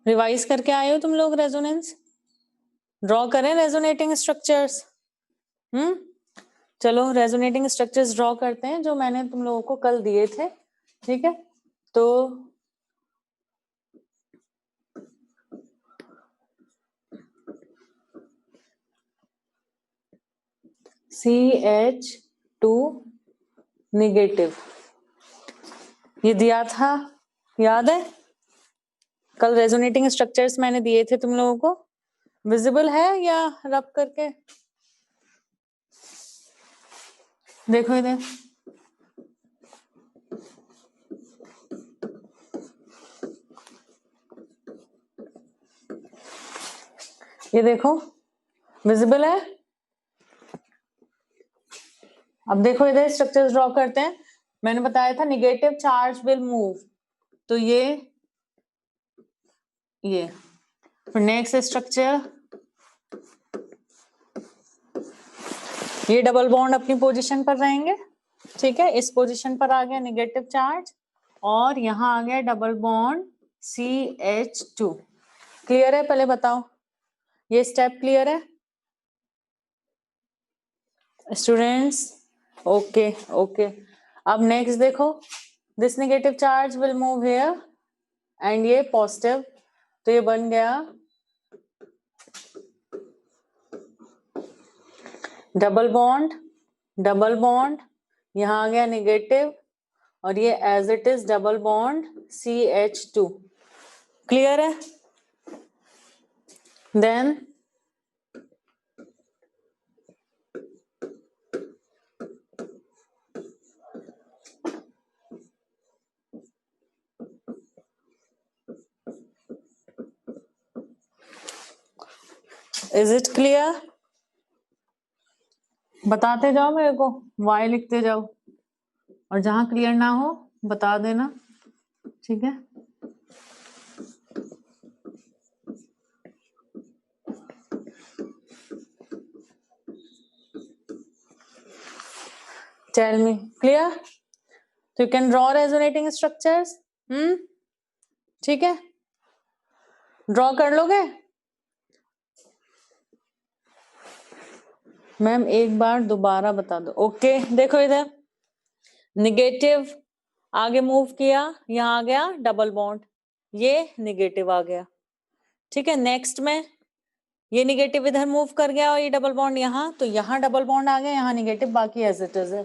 Revise करके आए हो तुम लोग रेजोनेंस? ड्रॉ करें रेजोनेटिंग स्ट्रक्चर्स? चलो रेजोनेटिंग स्ट्रक्चर्स ड्रॉ करते हैं जो मैंने तुम लोगों को कल दिए थे। ठीक है, तो CH2 निगेटिव ये दिया था, याद है? कल रेजोनेटिंग स्ट्रक्चर्स मैंने दिए थे तुम लोगों को। विजिबल है या रब करके देखो इधर। ये देखो विजिबल है। अब देखो इधर स्ट्रक्चर्स ड्रॉ करते हैं। मैंने बताया था निगेटिव चार्ज विल मूव, तो ये फिर नेक्स्ट स्ट्रक्चर, ये डबल बॉन्ड अपनी पोजीशन पर रहेंगे। ठीक है, इस पोजीशन पर आ गया निगेटिव चार्ज और यहां आ गया डबल बॉन्ड CH2। क्लियर है? पहले बताओ ये स्टेप क्लियर है स्टूडेंट्स? Okay okay. अब नेक्स्ट देखो, this negative charge will move here and ये पॉजिटिव, तो ये बन गया डबल बॉन्ड, यहां आ गया नेगेटिव और ये as it is double bond CH2। Clear है? Then is it clear? बताते जाओ मेरे को, वाई लिखते जाओ और जहां क्लियर ना हो बता देना। ठीक है, टेल मी क्लियर? तो you can draw resonating structures. ठीक है, ड्रॉ कर लोगे? मैम एक बार दोबारा बता दो। ओके देखो इधर निगेटिव आगे मूव किया, यहां आ गया डबल बॉन्ड, ये निगेटिव आ गया। ठीक है, नेक्स्ट में ये निगेटिव इधर मूव कर गया और ये डबल बॉन्ड यहां, तो यहां डबल बॉन्ड आ गया, यहां निगेटिव, बाकी एज इट इज है।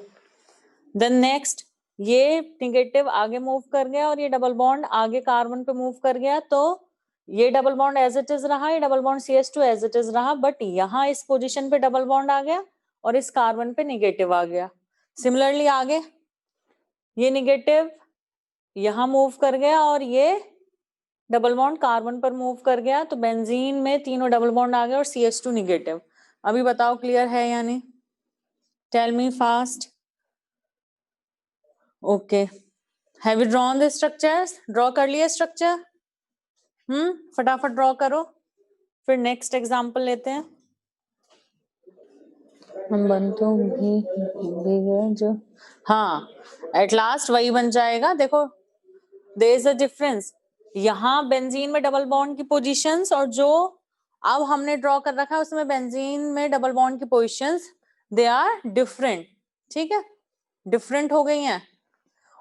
देन नेक्स्ट ये निगेटिव आगे मूव कर गया और ये डबल बॉन्ड आगे कार्बन पे मूव कर गया, तो ये double bond as it is रहा, ये double bond CH2 as it is रहा, बट यहाँ इस पोजीशन पे डबल बॉन्ड आ गया और इस कार्बन पे निगेटिव आ गया। सिमिलरली आगे ये निगेटिव यहां मूव कर गया और ये डबल बॉन्ड कार्बन पर मूव कर गया, तो बेंजीन में तीनों डबल बॉन्ड आ गए और CH2 निगेटिव। अभी बताओ क्लियर है या नहीं? Tell me fast. Okay, have you drawn the structures? Draw कर लिया स्ट्रक्चर? फटाफट ड्रॉ करो, फिर नेक्स्ट एग्जांपल लेते हैं। हम बन तो भी गए जो, हाँ एट लास्ट वही बन जाएगा। देखो देयर इज अ डिफरेंस, यहाँ बेंजीन में डबल बॉन्ड की पोजीशंस और जो अब हमने ड्रॉ कर रखा है उसमें बेंजीन में डबल बॉन्ड की पोजीशंस दे आर डिफरेंट। ठीक है, डिफरेंट हो गई हैं।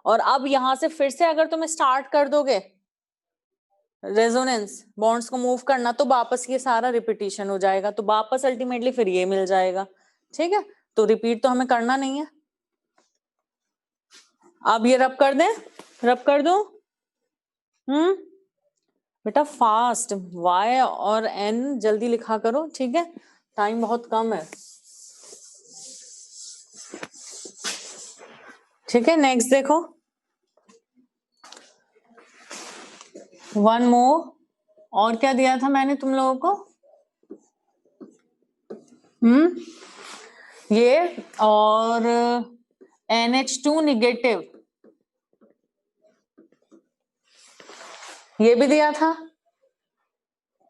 और अब यहां से फिर से अगर तुम स्टार्ट कर दोगे रेजोनेंस बॉन्ड्स को मूव करना, तो वापस ये सारा रिपीटिशन हो जाएगा, तो वापस अल्टीमेटली फिर ये मिल जाएगा। ठीक है, तो रिपीट तो हमें करना नहीं है। अब ये रब कर दें, रब कर दो। बेटा फास्ट, Y और N जल्दी लिखा करो। ठीक है, टाइम बहुत कम है। ठीक है, नेक्स्ट देखो, वन मोर। और क्या दिया था मैंने तुम लोगों को? ये और NH2 निगेटिव, ये भी दिया था।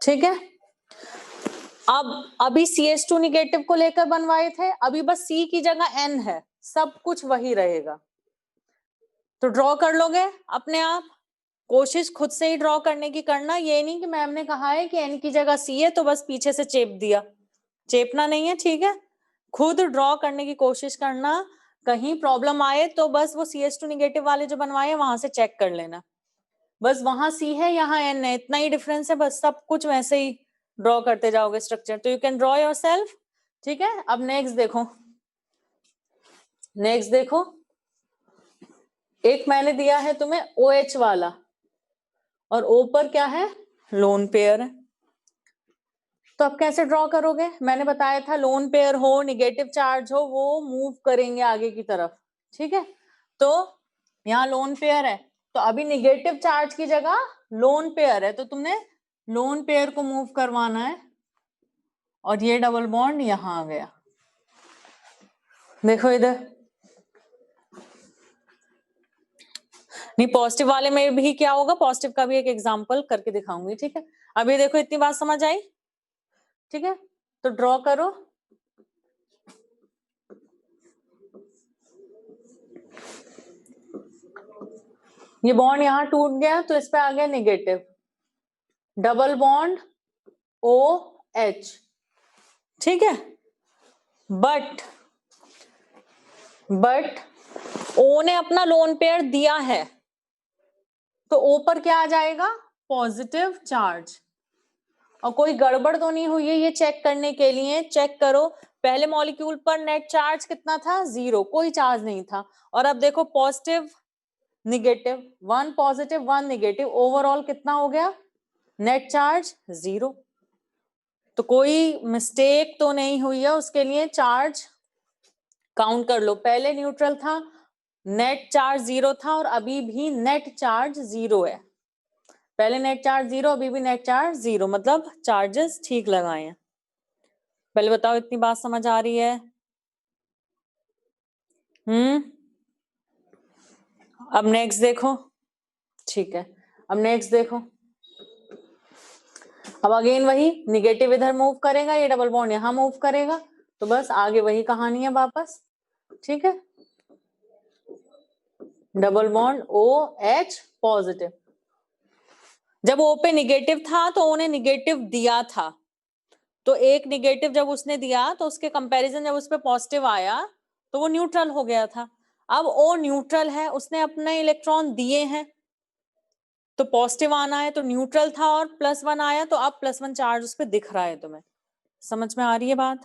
ठीक है, अब अभी CH2 निगेटिव को लेकर बनवाए थे, अभी बस C की जगह N है, सब कुछ वही रहेगा। तो ड्रॉ कर लोगे अपने आप? कोशिश खुद से ही ड्रॉ करने की करना, ये नहीं कि मैम ने कहा है कि एन की जगह सी है तो बस पीछे से चेप दिया, चेपना नहीं है, ठीक है। खुद ड्रॉ करने की कोशिश करना, कहीं प्रॉब्लम आए तो बस वो CH2 निगेटिव वाले जो बनवाए वहां से चेक कर लेना, बस वहां सी है यहाँ एन है, इतना ही डिफरेंस है, बस सब कुछ वैसे ही ड्रॉ करते जाओगे स्ट्रक्चर, तो यू कैन ड्रॉ योरसेल्फ, ठीक है। अब नेक्स्ट देखो, नेक्स्ट देखो, एक मैंने दिया है तुम्हें OH वाला और O पर क्या है, लोन पेयर है, तो अब कैसे ड्रॉ करोगे, मैंने बताया था लोन पेयर हो, निगेटिव चार्ज हो, वो मूव करेंगे आगे की तरफ, ठीक है। तो यहाँ लोन पेयर है, तो अभी निगेटिव चार्ज की जगह लोन पेयर है, तो तुमने लोन पेयर को मूव करवाना है, और ये डबल बॉन्ड यहां आ गया, देखो इधर, नहीं पॉजिटिव वाले में भी क्या होगा, पॉजिटिव का भी एक एग्जांपल करके दिखाऊंगी, ठीक है। अभी देखो इतनी बात समझ आई, ठीक है, तो ड्रॉ करो, ये बॉन्ड यहां टूट गया तो इस पे आ गया निगेटिव, डबल बॉन्ड OH, ठीक है। बट O ने अपना लोन पेयर दिया है, तो O पर क्या आ जाएगा, पॉजिटिव चार्ज, और कोई गड़बड़ तो नहीं हुई है ये चेक करने के लिए, चेक करो पहले मॉलिक्यूल पर नेट चार्ज कितना था, 0, कोई चार्ज नहीं था, और अब देखो positive negative, 1 positive 1 negative, overall कितना हो गया, नेट चार्ज 0, तो कोई मिस्टेक तो नहीं हुई है, उसके लिए चार्ज काउंट कर लो, पहले न्यूट्रल था, नेट चार्ज 0 था, और अभी भी नेट चार्ज 0 है, पहले नेट चार्ज 0, अभी भी नेट चार्ज 0, मतलब चार्जेस ठीक लगाए हैं। पहले बताओ इतनी बात समझ आ रही है? अब नेक्स्ट देखो, ठीक है, अब नेक्स्ट देखो, अब अगेन वही निगेटिव इधर मूव करेगा, ये डबल बॉन्ड यहां मूव करेगा, तो बस आगे वही कहानी है वापस, ठीक है, डबल बॉन्ड OH पॉजिटिव, जब O पे निगेटिव था तो O ने निगेटिव दिया था, तो एक निगेटिव जब उसने दिया तो उसके कंपैरिजन जब उस पे पॉजिटिव आया तो वो न्यूट्रल हो गया था, अब O न्यूट्रल है, उसने अपने इलेक्ट्रॉन दिए हैं, तो पॉजिटिव आना है, तो न्यूट्रल था और +1 आया, तो अब +1 चार्ज उस पर दिख रहा है, तुम्हें समझ में आ रही है बात?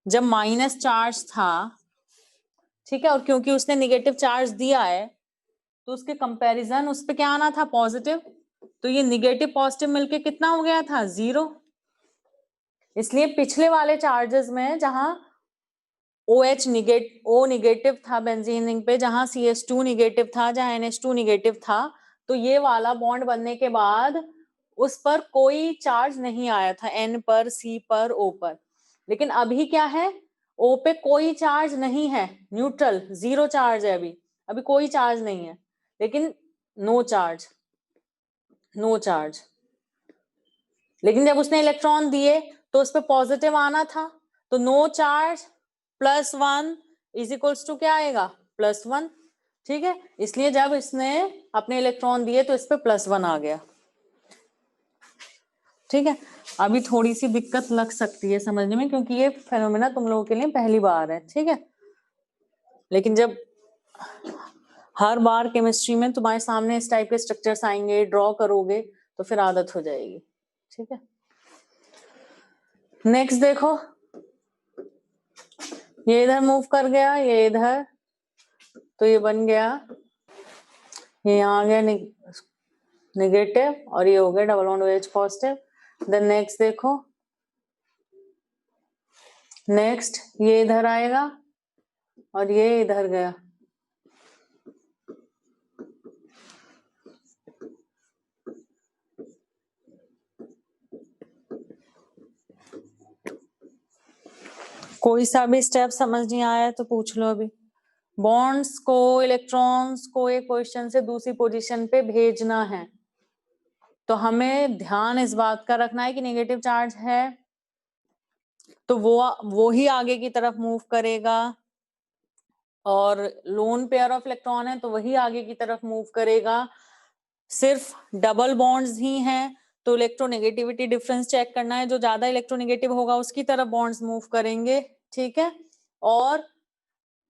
जब माइनस चार्ज था, ठीक है, और क्योंकि उसने निगेटिव चार्ज दिया है तो उसके कंपैरिजन उस पे क्या आना था, पॉजिटिव, तो ये निगेटिव पॉजिटिव मिलके कितना हो गया था, 0, इसलिए पिछले वाले चार्जेस में जहां OH निगेटिव था बेंजीन रिंग पे, जहां CH2 निगेटिव था, जहां NH2 निगेटिव था, तो ये वाला बॉन्ड बनने के बाद उस पर कोई चार्ज नहीं आया था, N पर, C पर, O पर, लेकिन अभी क्या है, O पे कोई चार्ज नहीं है, न्यूट्रल 0 चार्ज है, अभी कोई चार्ज नहीं है, लेकिन नो चार्ज, नो चार्ज, लेकिन जब उसने इलेक्ट्रॉन दिए तो उस पर पॉजिटिव आना था, तो no charge +1 is equals to क्या आएगा, +1, ठीक है, इसलिए जब इसने अपने इलेक्ट्रॉन दिए तो इस पे +1 आ गया, ठीक है। अभी थोड़ी सी दिक्कत लग सकती है समझने में, क्योंकि ये फेनोमेना तुम लोगों के लिए पहली बार है, ठीक है, लेकिन जब हर बार केमिस्ट्री में तुम्हारे सामने इस टाइप के स्ट्रक्चर्स आएंगे, ड्रॉ करोगे, तो फिर आदत हो जाएगी, ठीक है। नेक्स्ट देखो, ये इधर मूव कर गया, ये इधर, तो ये बन गया, ये यहाँ आ गया निगेटिव, और ये हो गया double bond OH positive. Then next देखो, नेक्स्ट ये इधर आएगा और ये इधर गया, कोई सा भी स्टेप समझ नहीं आया तो पूछ लो अभी। बॉन्ड्स को, इलेक्ट्रॉन्स को एक पोजीशन से दूसरी पोजीशन पे भेजना है, तो हमें ध्यान इस बात का रखना है कि नेगेटिव चार्ज है तो वो ही आगे की तरफ मूव करेगा, और लोन पेयर ऑफ इलेक्ट्रॉन है तो वही आगे की तरफ मूव करेगा, सिर्फ डबल बॉन्ड्स ही हैं, तो इलेक्ट्रोनेगेटिविटी डिफरेंस चेक करना है, जो ज्यादा इलेक्ट्रोनेगेटिव होगा उसकी तरफ बॉन्ड्स मूव करेंगे, ठीक है। और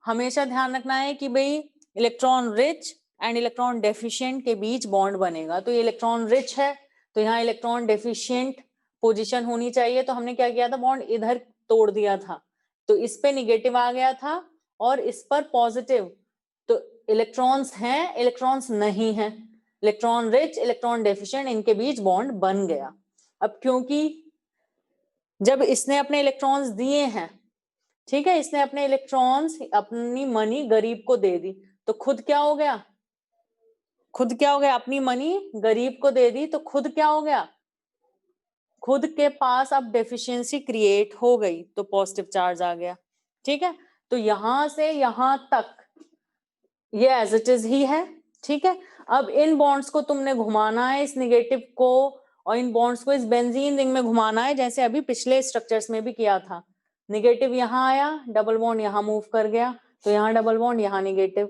हमेशा ध्यान रखना है कि भाई electron rich and electron deficient के बीच बॉन्ड बनेगा, तो ये इलेक्ट्रॉन रिच है तो यहाँ इलेक्ट्रॉन डेफिशिएंट पोजीशन होनी चाहिए, तो हमने क्या किया था, बॉन्ड इधर तोड़ दिया था, तो इस पे निगेटिव आ गया था और इस पर पॉजिटिव, तो इलेक्ट्रॉन्स हैं, इलेक्ट्रॉन्स नहीं है, इलेक्ट्रॉन रिच इलेक्ट्रॉन डेफिशिएंट, इनके बीच बॉन्ड बन गया। अब क्योंकि जब इसने अपने इलेक्ट्रॉन्स दिए हैं, ठीक है, इसने अपने इलेक्ट्रॉन्स अपनी मनी गरीब को दे दी, तो खुद क्या हो गया, खुद क्या हो गया, अपनी मनी गरीब को दे दी, तो खुद क्या हो गया, खुद के पास अब डेफिशिएंसी क्रिएट हो गई, तो पॉजिटिव चार्ज आ गया, ठीक है। तो यहां से यहां तक ये एज इट इज ही है, ठीक है। अब इन बॉन्ड्स को तुमने घुमाना है, इस निगेटिव को और इन बॉन्ड्स को इस बेंजीन रिंग में घुमाना है, जैसे अभी पिछले स्ट्रक्चर्स में भी किया था। निगेटिव यहाँ आया, डबल बॉन्ड यहाँ मूव कर गया, तो यहाँ डबल बॉन्ड, यहाँ निगेटिव,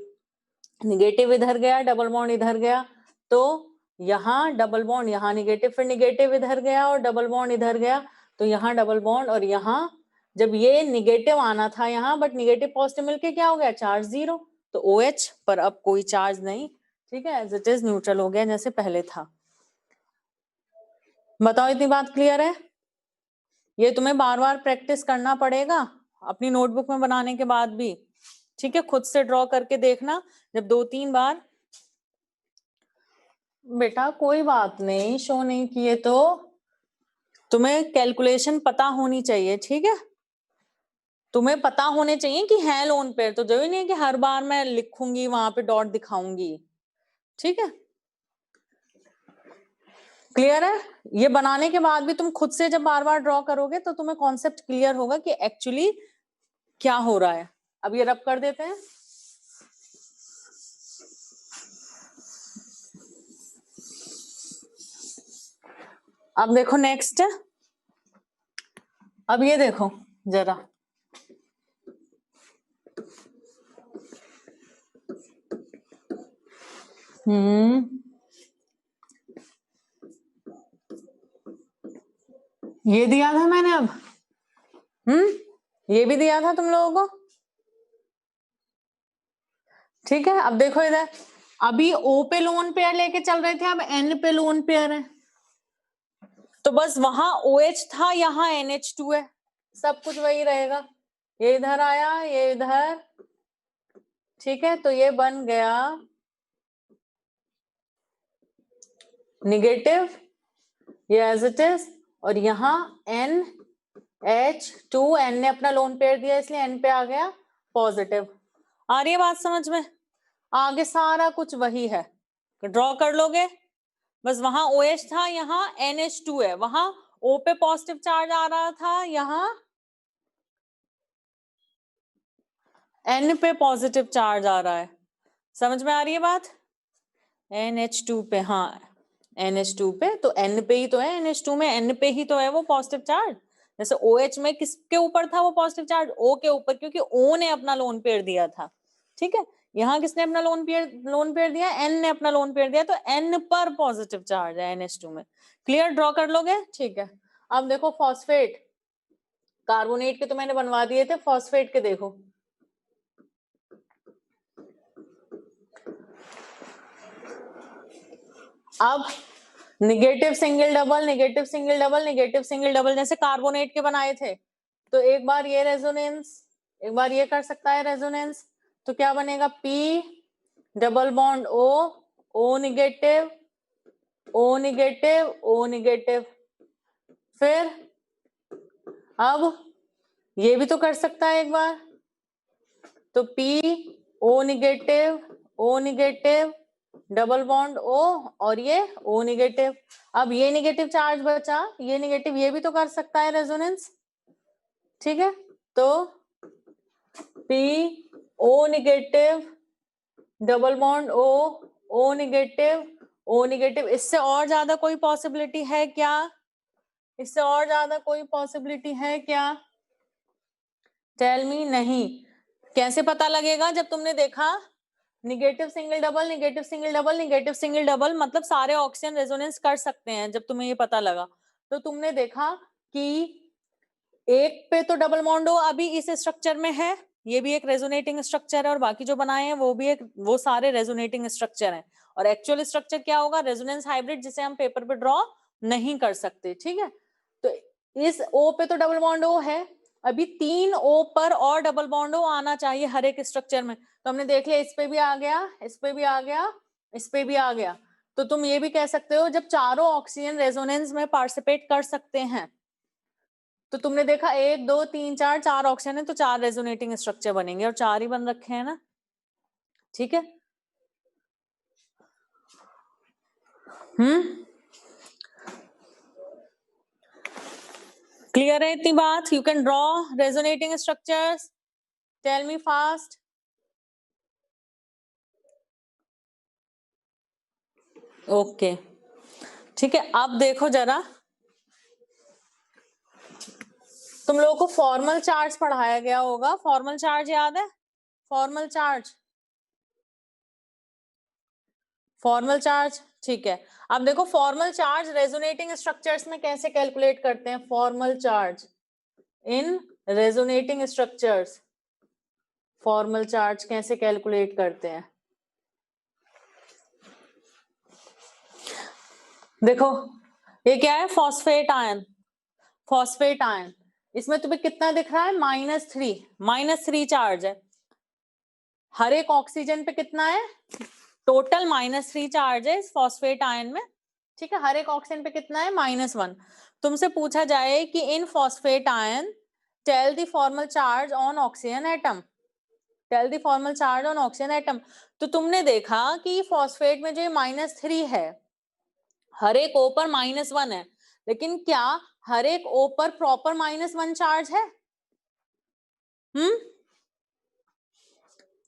निगेटिव इधर गया, डबल बॉन्ड इधर गया, तो यहाँ डबल बॉन्ड, यहाँ निगेटिव, फिर निगेटिव इधर गया और डबल बॉन्ड इधर गया, तो यहाँ डबल बॉन्ड, और यहाँ जब ये निगेटिव आना था यहाँ, बट निगेटिव पॉजिटिव मिलके क्या हो गया, चार्ज जीरो, तो OH पर अब कोई चार्ज नहीं, ठीक है, एज इट इज न्यूट्रल हो गया जैसे पहले था। बताओ इतनी बात क्लियर है? ये तुम्हें बार बार प्रैक्टिस करना पड़ेगा अपनी नोटबुक में बनाने के बाद भी, ठीक है, खुद से ड्रॉ करके देखना, जब 2-3 बार, बेटा कोई बात नहीं, शो नहीं किए तो तुम्हें कैलकुलेशन पता होनी चाहिए, ठीक है, तुम्हें पता होने चाहिए कि है लोन पेयर, तो जरूरी नहीं है कि हर बार मैं लिखूंगी वहां पे डॉट दिखाऊंगी, ठीक है, क्लियर है? ये बनाने के बाद भी तुम खुद से जब बार बार ड्रॉ करोगे तो तुम्हें कॉन्सेप्ट क्लियर होगा कि एक्चुअली क्या हो रहा है। अब ये रब कर देते हैं, अब देखो नेक्स्ट, अब ये देखो जरा, ये दिया था मैंने, अब ये भी दिया था तुम लोगों को, ठीक है। अब देखो इधर, अभी O पे लोन पेयर लेके चल रहे थे, अब N पे लोन पेयर है, तो बस वहां OH था, यहाँ NH2 है, सब कुछ वही रहेगा, ये इधर आया, ये इधर, ठीक है, तो ये बन गया निगेटिव, ये एज इट इज, और यहाँ NH2, N ने अपना लोन पेयर दिया इसलिए N पे आ गया पॉजिटिव। आ रही है बात समझ में? आगे सारा कुछ वही है, ड्रॉ कर लोगे, बस वहां OH था, यहाँ NH2 है, वहां O पे पॉजिटिव चार्ज आ रहा था, यहाँ N पे पॉजिटिव चार्ज आ रहा है, समझ में आ रही है बात? NH2 पे, हाँ NH2 पे, तो N पे ही तो है, NH2 में N पे ही तो है वो पॉजिटिव चार्ज, जैसे OH में किसके ऊपर था वो पॉजिटिव चार्ज, O के ऊपर, क्योंकि O ने अपना लोन पेयर दिया था, ठीक है। यहाँ किसने अपना लोन पेयर दिया, N ने अपना लोन पेयर दिया, तो N पर पॉजिटिव चार्ज है NH2 में, क्लियर, ड्रॉ कर लोगे, ठीक है। अब देखो फॉस्फेट, कार्बोनेट के तो मैंने बनवा दिए थे, फॉस्फेट के देखो, अब negative single double, negative single double, negative single double, जैसे कार्बोनेट के बनाए थे, तो एक बार ये रेजोनेंस, एक बार ये कर सकता है रेजोनेंस, तो क्या बनेगा, P double bond O, O negative, O negative, O negative, फिर अब ये भी तो कर सकता है एक बार, तो P O negative, O negative, double bond O, और ये O निगेटिव, अब ये निगेटिव चार्ज बचा, ये निगेटिव, ये भी तो कर सकता है रेजोनेंस, ठीक है, तो P O negative, double bond O, O negative, O negative, इससे और ज्यादा कोई पॉसिबिलिटी है क्या, इससे और ज्यादा कोई पॉसिबिलिटी है क्या, टेल मी, नहीं। कैसे पता लगेगा, जब तुमने देखा negative single double, negative single double, negative single double, मतलब सारे ऑक्सीजन रेजोनेंस कर सकते हैं। जब तुम्हें ये पता लगा तो तुमने देखा कि एक पे तो डबल बॉन्ड अभी इस स्ट्रक्चर में है, ये भी एक रेजोनेटिंग स्ट्रक्चर है, और बाकी जो बनाए हैं वो भी वो सारे रेजोनेटिंग स्ट्रक्चर हैं। और एक्चुअल स्ट्रक्चर क्या होगा? रेजोनेंस हाइब्रिड, जिसे हम पेपर पे ड्रॉ नहीं कर सकते। ठीक है, तो इस O पे तो डबल बॉन्ड O है, अभी 3 O पर और डबल बॉन्ड O आना चाहिए हर एक स्ट्रक्चर में। तो हमने देख लिया, इस पे भी आ गया, इस पे भी आ गया, इस पे भी आ गया। तो तुम ये भी कह सकते हो जब चारों ऑक्सीजन रेजोनेंस में पार्टिसिपेट कर सकते हैं, तो तुमने देखा 1 2 3 4, 4 ऑक्सीजन है तो 4 रेजोनेटिंग स्ट्रक्चर बनेंगे, और 4 ही बन रखे हैं ना। ठीक है, क्लियर है इतनी बात? You can draw resonating structures, tell me fast. Okay, ठीक है, अब देखो जरा, तुम लोगों को फॉर्मल चार्ज पढ़ाया गया होगा। फॉर्मल चार्ज याद है? फॉर्मल चार्ज, फॉर्मल चार्ज, ठीक है। अब देखो फॉर्मल चार्ज रेजोनेटिंग स्ट्रक्चर्स में कैसे कैलकुलेट करते हैं? Formal charge in resonating structures, formal charge कैसे कैलकुलेट करते हैं? देखो ये क्या है? फॉस्फेट आयन, फॉस्फेट आयन, इसमें तुम्हें कितना दिख रहा है? -3 चार्ज है। हर एक ऑक्सीजन पे कितना है? टोटल -3 चार्ज है इस फॉस्फेट आयन में। ठीक है, हर एक ऑक्सीजन पे कितना है? -1। तुमसे पूछा जाए कि in phosphate ion tell the formal charge on oxygen atom, tell the formal charge on oxygen atom. तो तुमने देखा कि फॉस्फेट में जो -3 है, हर एक O पर -1 है, लेकिन क्या हर एक O पर प्रॉपर -1 चार्ज है?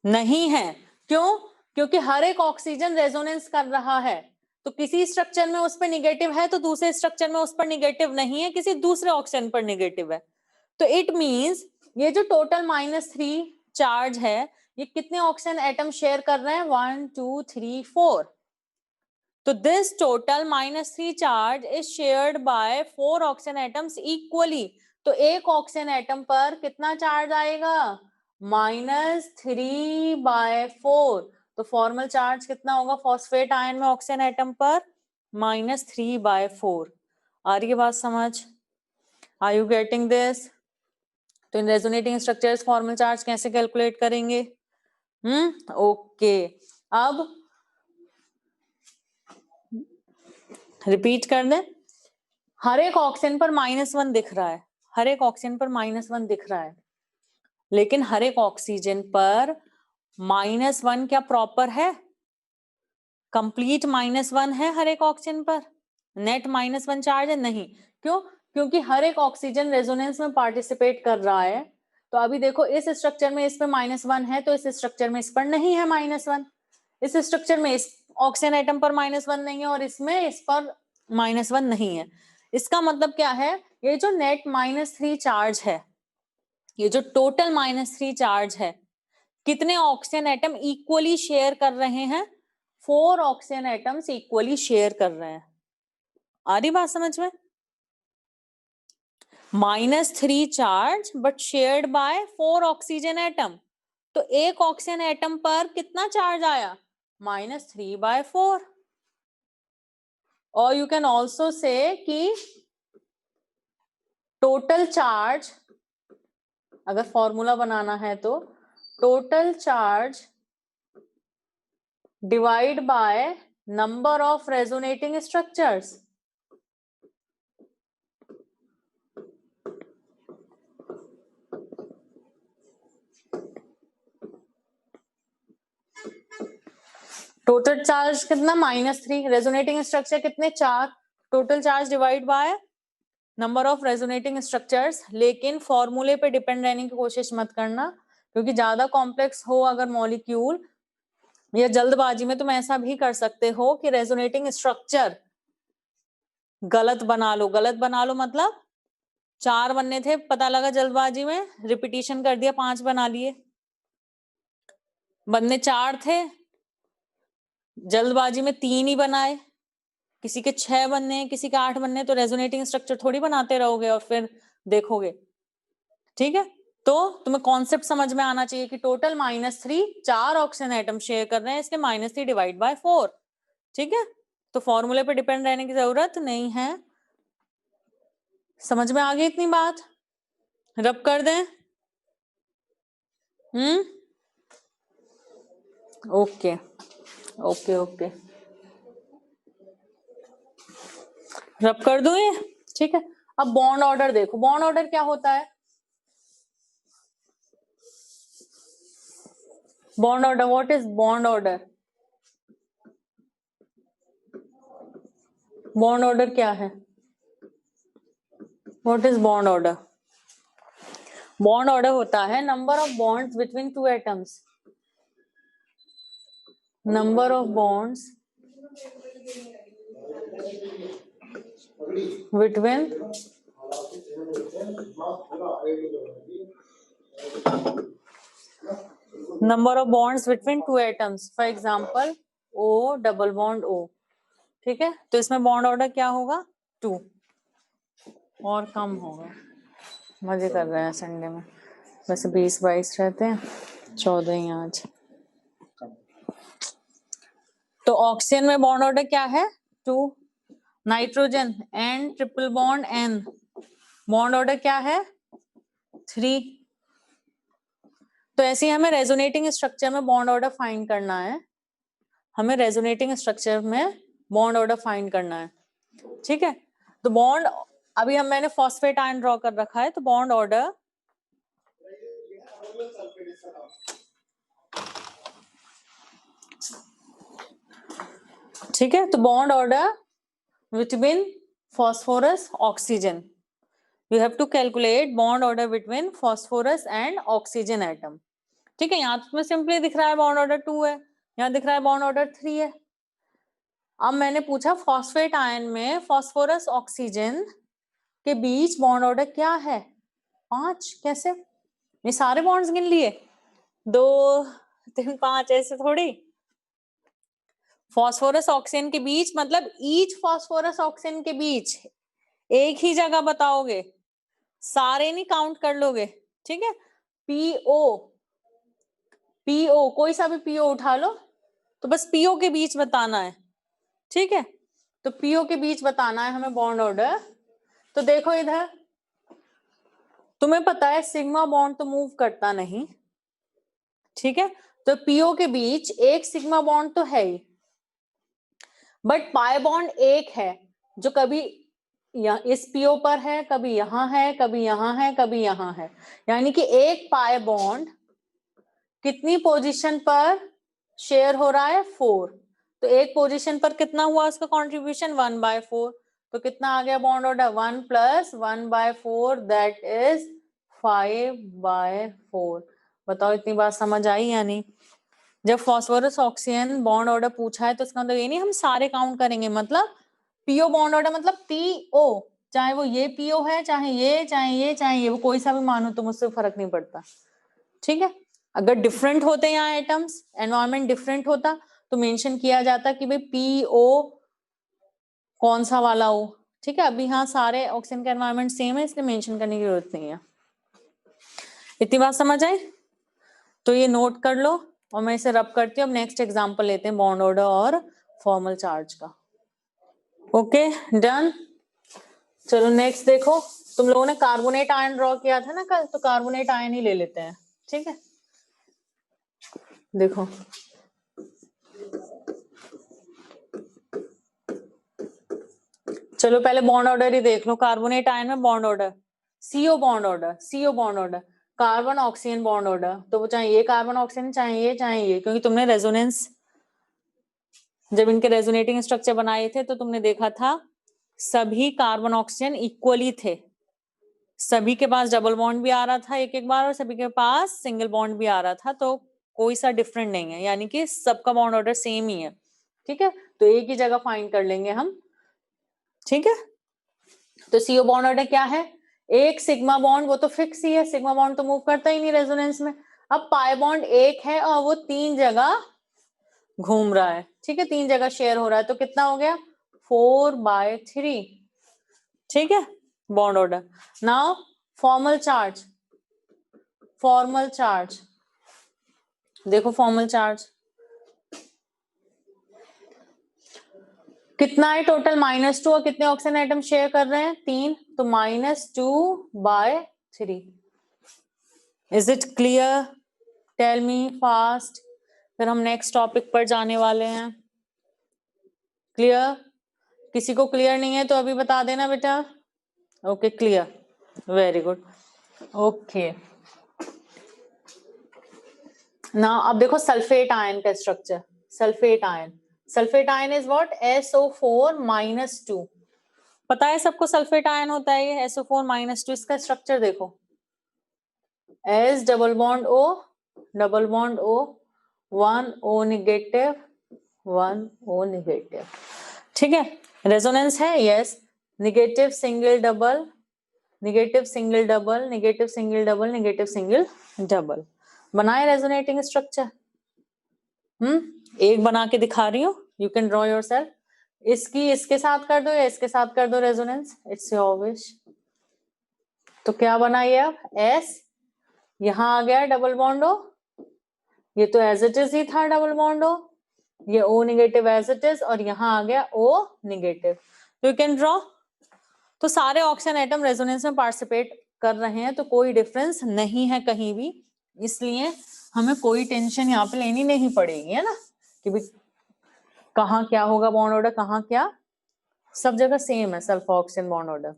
नहीं है। क्यों? क्योंकि हर एक ऑक्सीजन रेजोनेंस कर रहा है, तो किसी स्ट्रक्चर में उस पर निगेटिव है तो दूसरे स्ट्रक्चर में उस पर निगेटिव नहीं है, किसी दूसरे ऑक्सीजन पर निगेटिव है। तो इट मींस ये जो टोटल -3 चार्ज है, ये कितने ऑक्सीजन एटम शेयर कर रहे हैं? 1 2 3 4। तो this total -3 charge is shared by 4 oxygen atoms equally. तो एक ऑक्सीजन एटम पर कितना चार्ज आएगा? -3/4। तो फॉर्मल चार्ज कितना होगा फॉस्फेट आयन में ऑक्सीजन एटम पर? -3/4। आ रही है बात समझ? Are you getting this? तो इन रेजोनेटिंग स्ट्रक्चर्स फॉर्मल चार्ज कैसे कैलकुलेट करेंगे? ओके, अब रिपीट कर दें। हर एक ऑक्सीजन पर -1 दिख रहा है, हर एक ऑक्सीजन पर -1 दिख रहा है, लेकिन हर एक ऑक्सीजन पर -1 क्या प्रॉपर है? कंप्लीट -1 है हर एक ऑक्सीजन पर? नेट -1 चार्ज है? नहीं। क्यों? क्योंकि हर एक ऑक्सीजन रेजोनेंस में पार्टिसिपेट कर रहा है। तो अभी देखो इस स्ट्रक्चर में इस पे -1 है, तो इस स्ट्रक्चर में इस पर नहीं है -1। इस स्ट्रक्चर में इस ऑक्सीजन एटम पर -1 नहीं है, और इसमें इस पर -1 नहीं है। इसका मतलब क्या है? ये जो नेट -3 चार्ज है, ये जो टोटल -3 चार्ज है, कितने ऑक्सीजन एटम इक्वली शेयर कर रहे हैं? 4 ऑक्सीजन एटम्स इक्वली शेयर कर रहे हैं। आ रही बात समझ में? -3 charge but shared by 4 oxygen atom. तो एक ऑक्सीजन एटम पर कितना चार्ज आया? -3/4। और यू कैन ऑल्सो से कि टोटल चार्ज, अगर फॉर्मूला बनाना है तो total charge divide by number of resonating structures. Total charge कितना? -3। रेजोनेटिंग स्ट्रक्चर कितने? 4। Total charge divide by number of resonating structures. लेकिन फॉर्मूले पे डिपेंड रहने की कोशिश मत करना, क्योंकि ज्यादा कॉम्प्लेक्स हो अगर मॉलिक्यूल, या जल्दबाजी में तुम ऐसा भी कर सकते हो कि रेजोनेटिंग स्ट्रक्चर गलत बना लो। गलत बना लो मतलब 4 बनने थे, पता लगा जल्दबाजी में रिपीटिशन कर दिया, 5 बना लिए। बनने 4 थे, जल्दबाजी में 3 ही बनाए, किसी के 6 बनने हैं, किसी के 8 बनने हैं, तो रेजोनेटिंग स्ट्रक्चर थोड़ी बनाते रहोगे और फिर देखोगे। ठीक है, तो तुम्हें कॉन्सेप्ट समझ में आना चाहिए कि टोटल -3 4 ऑक्सीजन एटम शेयर कर रहे हैं, इसके -3 डिवाइड बाय 4। ठीक है, तो फॉर्मूले पे डिपेंड रहने की जरूरत नहीं है। समझ में आ गई इतनी बात? रब कर दें? ओके ओके ओके, रब कर दूं ये? ठीक है, अब बॉन्ड ऑर्डर देखो। बॉन्ड ऑर्डर क्या होता है? Bond order, what is bond order? Bond order क्या है? What is bond order? Bond order होता है number of bonds between two atoms. Number of bonds between number of bonds between two atoms, for example O double bond O। ठीक है, तो इसमें bond order क्या होगा? 2 और कम होगा। मजे कर रहे हैं संडे में, वैसे 20-22 रहते हैं, 14 ही आज। तो ऑक्सीजन में बॉन्ड ऑर्डर क्या है? 2। Nitrogen N triple bond N, bond order क्या है? 3। तो ऐसे ही हमें रेजोनेटिंग स्ट्रक्चर में बॉन्ड ऑर्डर फाइंड करना है। हमें रेजोनेटिंग स्ट्रक्चर में बॉन्ड ऑर्डर फाइंड करना है। ठीक है, तो बॉन्ड अभी मैंने फॉस्फेट आयन ड्रॉ कर रखा है, तो बॉन्ड ऑर्डर ठीक है, तो bond order between phosphorus oxygen, you have to calculate bond order between phosphorus and oxygen atom. ठीक है, यहाँ तुम्हें सिंपली दिख रहा है बॉन्ड ऑर्डर 2 है, यहाँ दिख रहा है बॉन्ड ऑर्डर 3 है। अब मैंने पूछा फॉस्फेट आयन में फॉस्फोरस ऑक्सीजन के बीच बॉन्ड ऑर्डर क्या है? 5। कैसे? ये सारे बॉन्ड्स गिन लिए, 2 3 5, ऐसे थोड़ी। फॉस्फोरस ऑक्सीजन के बीच मतलब ईच फॉस्फोरस ऑक्सीजन के बीच एक ही जगह बताओगे, सारे नहीं काउंट कर लोगे। ठीक है, पीओ पीओ कोई सा भी पीओ उठा लो, तो बस पीओ के बीच बताना है। ठीक है, तो पीओ के बीच बताना है हमें बॉन्ड ऑर्डर। तो देखो इधर, तुम्हें पता है सिग्मा बॉन्ड तो मूव करता नहीं। ठीक है, तो पीओ के बीच एक सिग्मा बॉन्ड तो है ही, बट पाई बॉन्ड एक है जो कभी इस पीओ पर है, कभी यहां है, कभी यहां है, कभी यहां है। यानी कि एक पाई बॉन्ड कितनी पोजीशन पर शेयर हो रहा है? 4। तो एक पोजीशन पर कितना हुआ उसका कंट्रीब्यूशन? 1/4। तो कितना आ गया बॉन्ड ऑर्डर? 1 + 1/4, that is 5/4। बताओ इतनी बात समझ आई या नहीं? जब फॉस्फोरस ऑक्सीजन बॉन्ड ऑर्डर पूछा है तो इसका मतलब ये नहीं हम सारे काउंट करेंगे, मतलब पीओ बॉन्ड ऑर्डर मतलब पीओ, चाहे वो ये पीओ है, चाहे ये, चाहे ये, चाहे ये, वो कोई सा भी मानो तो मुझसे फर्क नहीं पड़ता। ठीक है, अगर डिफरेंट होते यहाँ एटम्स, एनवायरमेंट डिफरेंट होता तो मेंशन किया जाता कि भाई पीओ कौन सा वाला हो। ठीक है, अभी यहाँ सारे ऑक्सीजन का एनवायरमेंट सेम है, इसलिए मेंशन करने की जरूरत नहीं है। इतनी बात समझ आई? तो ये नोट कर लो और मैं इसे रब करती हूँ। अब नेक्स्ट एग्जांपल लेते हैं बॉन्ड ऑर्डर और फॉर्मल चार्ज का। Okay done. चलो नेक्स्ट देखो, तुम लोगों ने कार्बोनेट आयन ड्रॉ किया था ना कल, तो कार्बोनेट आयन ही ले लेते हैं। ठीक है, देखो चलो पहले बॉन्ड ऑर्डर ही देख लो। कार्बोनेट आयन में bond order CO bond order, CO bond order, carbon oxygen bond order. तो वो चाहे ये कार्बन ऑक्सीजन, चाहे ये, क्योंकि तुमने रेजोनेंस जब इनके रेजोनेटिंग स्ट्रक्चर बनाए थे तो तुमने देखा था सभी कार्बन ऑक्सीजन इक्वली थे, सभी के पास डबल बॉन्ड भी आ रहा था एक एक बार और सभी के पास सिंगल बॉन्ड भी आ रहा था, तो कोई सा डिफरेंट नहीं है, यानी कि सबका बॉन्ड ऑर्डर सेम ही है। ठीक है, तो एक ही जगह फाइंड कर लेंगे हम। ठीक है, तो सीओ बॉन्ड ऑर्डर क्या है? एक सिग्मा बॉन्ड, वो तो फिक्स ही है, सिग्मा बॉन्ड तो मूव करता ही नहीं रेजोनेंस में। अब पाई बॉन्ड एक है और वो 3 जगह घूम रहा है, ठीक है, 3 जगह शेयर हो रहा है, तो कितना हो गया 4/3, ठीक है, bond order. Now formal charge, formal charge देखो, फॉर्मल चार्ज कितना है टोटल, -2, और कितने ऑक्सीजन एटम शेयर कर रहे हैं 3, तो -2/3। Is it clear? Tell me fast, फिर हम नेक्स्ट टॉपिक पर जाने वाले हैं। क्लियर? किसी को क्लियर नहीं है तो अभी बता देना बेटा। Okay clear, very good, okay. ना अब देखो सल्फेट आयन का structure, sulphate ion, sulphate ion is what, SO4-2। पता है सबको सल्फेट आयन होता है ये SO4-2। इसका स्ट्रक्चर देखो, S double bond O, double bond O, 1 O negative, 1 O negative, ठीक है। रेजोनेंस है, yes, negative single double, negative single double, negative single double, negative single double, बनाए रेजोनेटिंग स्ट्रक्चर। एक बना के दिखा रही हूँ, यू कैन ड्रॉ योरसेल्फ। इसकी इसके साथ कर दो या इसके साथ कर दो रेजोनेंस, इट्स योर विश। तो क्या बना ये अब, S, यहां आ गया डबल बॉन्ड O, ये तो एज इट इज ही था डबल बॉन्ड O, ये O negative as it is, और यहां आ गया O नेगेटिव, तो यू कैन ड्रॉ। तो सारे ऑक्सीजन एटम रेजोनेंस में पार्टिसिपेट कर रहे हैं, तो कोई डिफरेंस नहीं है कहीं भी, इसलिए हमें कोई टेंशन यहाँ पे लेनी नहीं पड़ेगी, है ना, कि भी कहाँ क्या होगा बॉन्ड ऑर्डर, कहाँ क्या, सब जगह सेम है सल्फर ऑक्सीजन बॉन्ड ऑर्डर।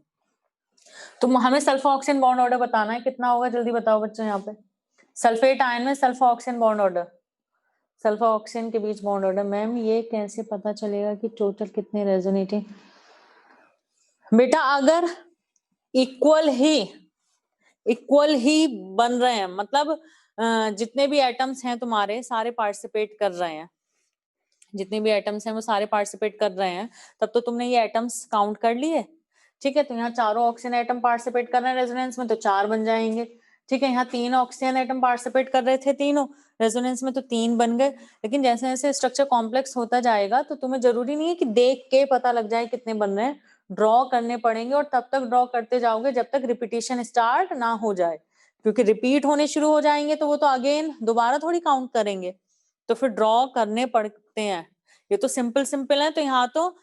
तो हमें सल्फर ऑक्सीजन बॉन्ड ऑर्डर बताना है, कितना होगा जल्दी बताओ बच्चों। यहाँ पे सल्फेट आयन में sulphur oxygen bond order, sulphur oxygen के बीच बॉन्ड ऑर्डर। मैम ये कैसे पता चलेगा कि टोटल कितने रेजोनेटिंग, बेटा अगर इक्वल ही बन रहे हैं, मतलब जितने भी एटम्स हैं तुम्हारे सारे पार्टिसिपेट कर रहे हैं, जितने भी एटम्स हैं वो सारे पार्टिसिपेट कर रहे हैं, तब तो तुमने ये एटम्स काउंट कर लिए, ठीक है। तो यहाँ चारों ऑक्सीजन एटम पार्टिसिपेट कर रहे हैं रेजोनेंस में, तो 4 बन जाएंगे, ठीक है। यहाँ 3 ऑक्सीजन एटम पार्टिसिपेट कर रहे थे तीनों रेजोनेंस में, तो 3 बन गए। लेकिन जैसे जैसे स्ट्रक्चर कॉम्प्लेक्स होता जाएगा तो तुम्हें जरूरी नहीं है कि देख के पता लग जाए कितने बन रहे हैं, ड्रॉ करने पड़ेंगे, और तब तक ड्रॉ करते जाओगे जब तक रिपीटिशन स्टार्ट ना हो जाए, क्योंकि रिपीट होने शुरू हो जाएंगे तो वो तो अगेन दोबारा थोड़ी काउंट करेंगे, तो फिर ड्रॉ करने पड़ते हैं। ये तो सिंपल है, तो यहाँ तो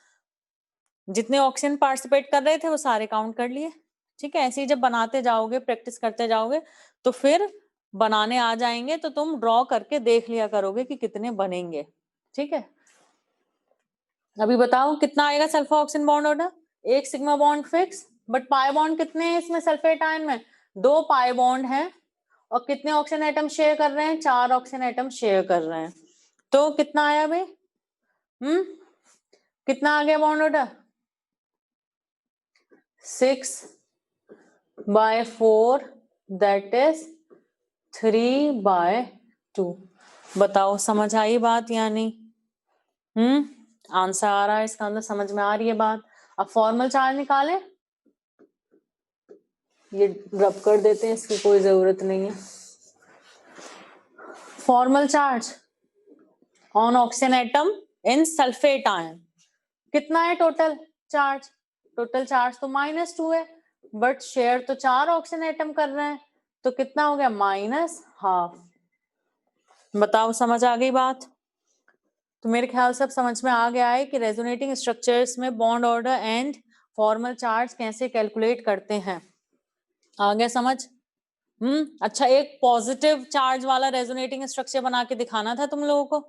जितने ऑक्सीजन पार्टिसिपेट कर रहे थे वो सारे काउंट कर लिए, ठीक है। ऐसे ही जब बनाते जाओगे, प्रैक्टिस करते जाओगे, तो फिर बनाने आ जाएंगे, तो तुम ड्रॉ करके देख लिया करोगे कि कितने बनेंगे, ठीक है। अभी बताओ कितना आएगा सल्फर ऑक्सीजन बॉन्ड ऑर्डर, एक sigma bond fix, but pi bond कितने हैं इसमें सल्फेट आयन में, 2 पाई बॉन्ड हैं, और कितने ऑक्सीजन एटम शेयर कर रहे हैं, 4 ऑक्सीजन एटम शेयर कर रहे हैं, तो कितना आया भाई, कितना आ गया बॉन्ड ऑर्डर, 6/4, दैट इज 3/2। बताओ समझ आई बात या नहीं? आंसर आ रहा है इसका, अंदर समझ में आ रही है बात। अब फॉर्मल चार्ज निकालें, ये रब कर देते हैं, इसकी कोई जरूरत नहीं है। Formal charge on oxygen atom in sulphate ion, कितना है टोटल चार्ज, टोटल चार्ज तो -2 है, बट शेयर तो 4 ऑक्सीजन एटम कर रहे हैं, तो कितना हो गया -12। बताओ समझ आ गई बात? तो मेरे ख्याल से अब समझ में आ गया है कि रेजोनेटिंग स्ट्रक्चर्स में bond order and formal charge कैसे कैलकुलेट करते हैं। आ गया समझ? अच्छा, एक पॉजिटिव चार्ज वाला रेजोनेटिंग स्ट्रक्चर बना के दिखाना था तुम लोगों को।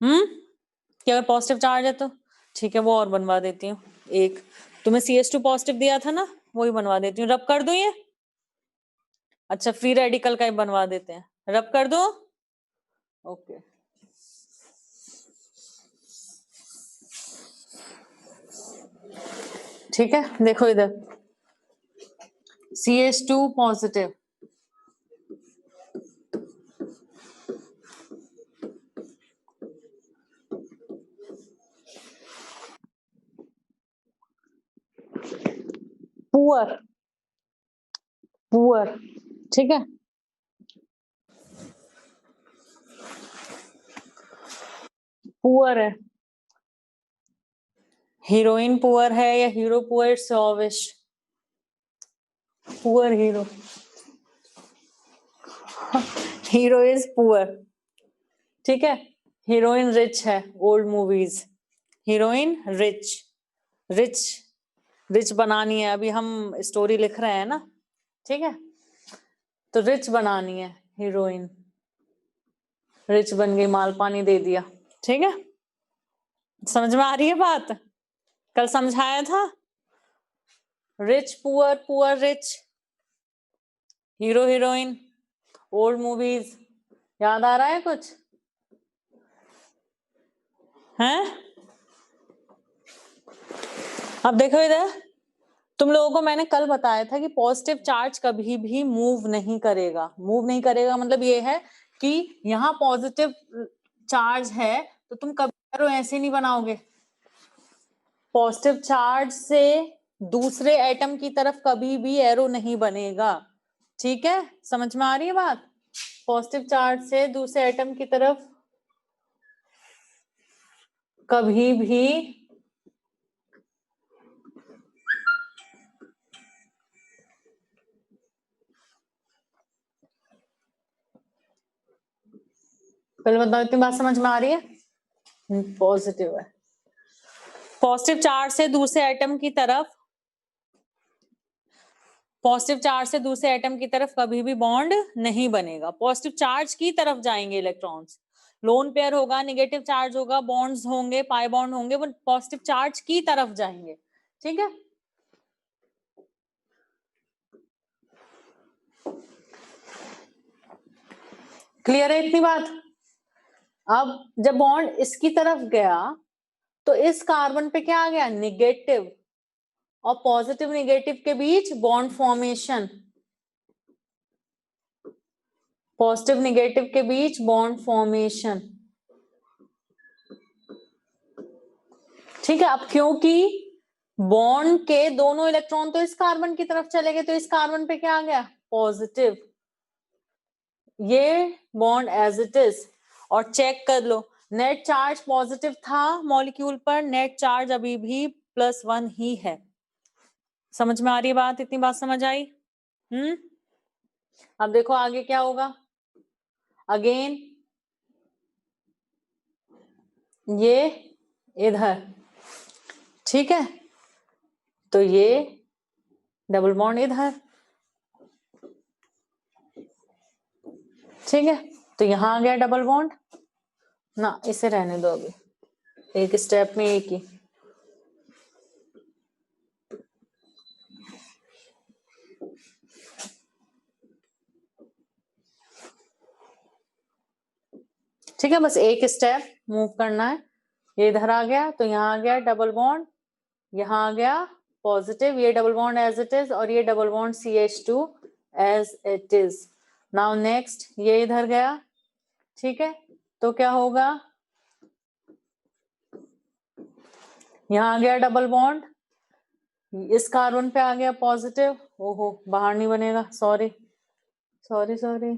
कि अगर पॉजिटिव चार्ज है तो ठीक है, वो और बनवा देती हूँ। एक तुम्हें CS2 पॉजिटिव दिया था ना, वही बनवा देती हूँ। रब कर दो ये, अच्छा फ्री रेडिकल का ही बनवा देते हैं, रब कर दो। ओके ठीक है, देखो इधर CS2 पॉजिटिव, पुअर पुअर, ठीक है। पुअर है, हीरोइन पुअर है या hero poor? It's obvious, poor hero, hero is poor, ठीक है। हीरोइन रिच है, old movies, heroine rich, rich, rich बनानी है, अभी हम स्टोरी लिख रहे हैं ना, ठीक है, तो रिच बनानी है हीरोइन, रिच बन गई, माल पानी दे दिया, ठीक है। समझ में आ रही है बात? कल समझाया था, rich poor, poor rich, hero heroine, old movies, याद आ रहा है कुछ? हैं? अब देखो इधर, तुम लोगों को मैंने कल बताया था कि पॉजिटिव चार्ज कभी भी मूव नहीं करेगा। मूव नहीं करेगा मतलब ये है कि यहाँ पॉजिटिव चार्ज है तो तुम कभी एरो ऐसे नहीं बनाओगे, पॉजिटिव चार्ज से दूसरे एटम की तरफ कभी भी एरो नहीं बनेगा, ठीक है। समझ में आ रही है बात? पॉजिटिव चार्ज से दूसरे एटम की तरफ कभी भी पहले बताओ, इतनी बात समझ में आ रही है? पॉजिटिव है, पॉजिटिव चार्ज से दूसरे एटम की तरफ, पॉजिटिव चार्ज से दूसरे एटम की तरफ कभी भी बॉन्ड नहीं बनेगा, पॉजिटिव चार्ज की तरफ जाएंगे इलेक्ट्रॉन्स, लोन पेयर होगा, नेगेटिव चार्ज होगा, बॉन्ड्स होंगे, पाई बॉन्ड होंगे, वो पॉजिटिव चार्ज की तरफ जाएंगे, ठीक है। क्लियर है इतनी बात? अब जब बॉन्ड इसकी तरफ गया तो इस कार्बन पे क्या आ गया? निगेटिव, और पॉजिटिव निगेटिव के बीच बॉन्ड फॉर्मेशन, पॉजिटिव निगेटिव के बीच बॉन्ड फॉर्मेशन, ठीक है। अब क्योंकि बॉन्ड के दोनों इलेक्ट्रॉन तो इस कार्बन की तरफ चले गए तो इस कार्बन पे क्या आ गया? पॉजिटिव, ये बॉन्ड एज इट इज, और चेक कर लो, नेट चार्ज पॉजिटिव था मॉलिक्यूल पर, नेट चार्ज अभी भी +1 ही है। समझ में आ रही है बात? इतनी बात समझ आई? अब देखो आगे क्या होगा, अगेन ये इधर, ठीक है, तो ये डबल बॉन्ड इधर, ठीक है, तो यहां आ गया डबल बॉन्ड ना, इसे रहने दो अभी, एक स्टेप में एक ही, ठीक है, बस एक स्टेप मूव करना है, ये इधर आ गया तो यहाँ आ गया डबल बॉन्ड, यहाँ आ गया पॉजिटिव, ये double bond as it is, और ये double bond CH2 as it is. Now next ये इधर गया, ठीक है, तो क्या होगा, यहाँ आ गया डबल बॉन्ड, इस कार्बन पे आ गया पॉजिटिव, ओहो बाहर नहीं बनेगा, sorry sorry sorry,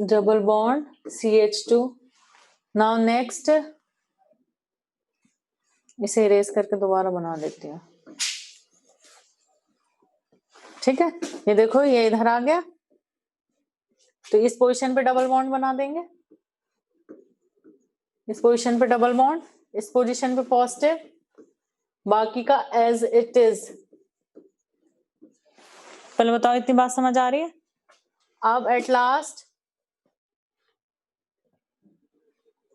double bond CH2। Now next इसे इरेज करके दोबारा बना देती हूँ, ठीक है, ये देखो ये इधर आ गया तो इस पोजीशन पे डबल बॉन्ड बना देंगे, इस पोजीशन पे डबल बॉन्ड, इस पोजीशन पे पॉजिटिव, बाकी का एज इट इज। पहले बताओ इतनी बात समझ आ रही है? अब एट लास्ट,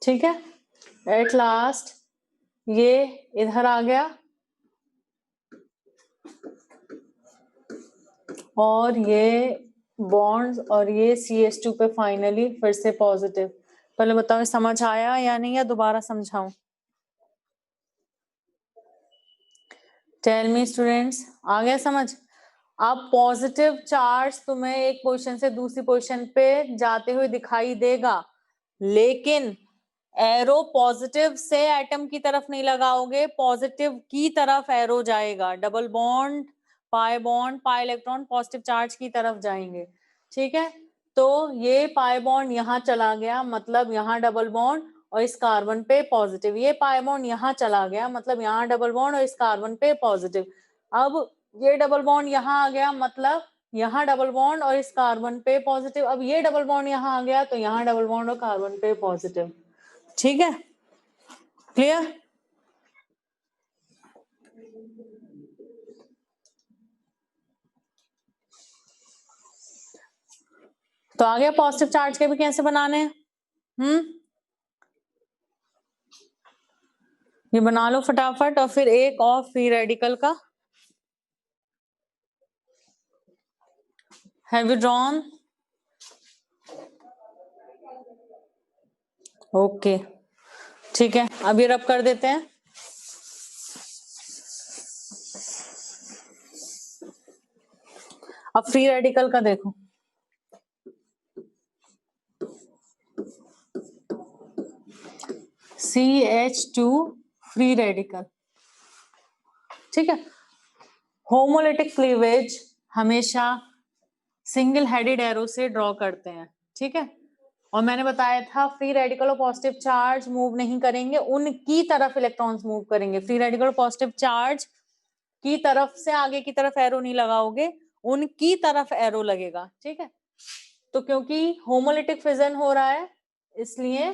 ठीक है, एट लास्ट ये इधर आ गया और ये बॉन्ड्स और ये CH2 पे फाइनली फिर से पॉजिटिव। पहले बताओ समझ आया या नहीं, या दोबारा समझाऊं? टेल मी स्टूडेंट्स, आ गया समझ? अब पॉजिटिव चार्ज तुम्हें एक पोजीशन से दूसरी पोजीशन पे जाते हुए दिखाई देगा, लेकिन एरो पॉजिटिव से एटम की तरफ नहीं लगाओगे, पॉजिटिव की तरफ एरो जाएगा, double bond pi electron positive charge की तरफ जाएंगे, ठीक है। तो ये पाई बॉन्ड यहाँ चला गया, मतलब यहाँ डबल बॉन्ड और इस कार्बन पे पॉजिटिव, ये पाई बॉन्ड यहाँ चला गया, मतलब यहाँ डबल बॉन्ड और इस कार्बन पे पॉजिटिव। अब ये डबल बॉन्ड यहाँ आ गया, मतलब यहाँ डबल बॉन्ड और इस कार्बन पे पॉजिटिव। अब ये डबल बॉन्ड यहाँ आ गया, तो यहाँ डबल बॉन्ड और कार्बन पे पॉजिटिव, ठीक है, क्लियर। तो आ गया पॉजिटिव चार्ज के भी कैसे बनाने हैं। ये बना लो फटाफट। और फिर एक और फ्री रेडिकल का, हैव यू ड्रॉन? ओके, ठीक है, अब ये रब कर देते हैं। अब फ्री रेडिकल का देखो, CH2 फ्री रेडिकल, ठीक है। होमोलिटिक क्लीवेज हमेशा सिंगल हेडेड एरो से ड्रॉ करते हैं, ठीक है। और मैंने बताया था फ्री रेडिकल और पॉजिटिव चार्ज मूव नहीं करेंगे, उनकी तरफ इलेक्ट्रॉन्स मूव करेंगे। फ्री रेडिकल और पॉजिटिव चार्ज की तरफ से आगे की तरफ एरो नहीं लगाओगे, उनकी तरफ एरो लगेगा, ठीक है। तो क्योंकि होमोलिटिक फिजन हो रहा है इसलिए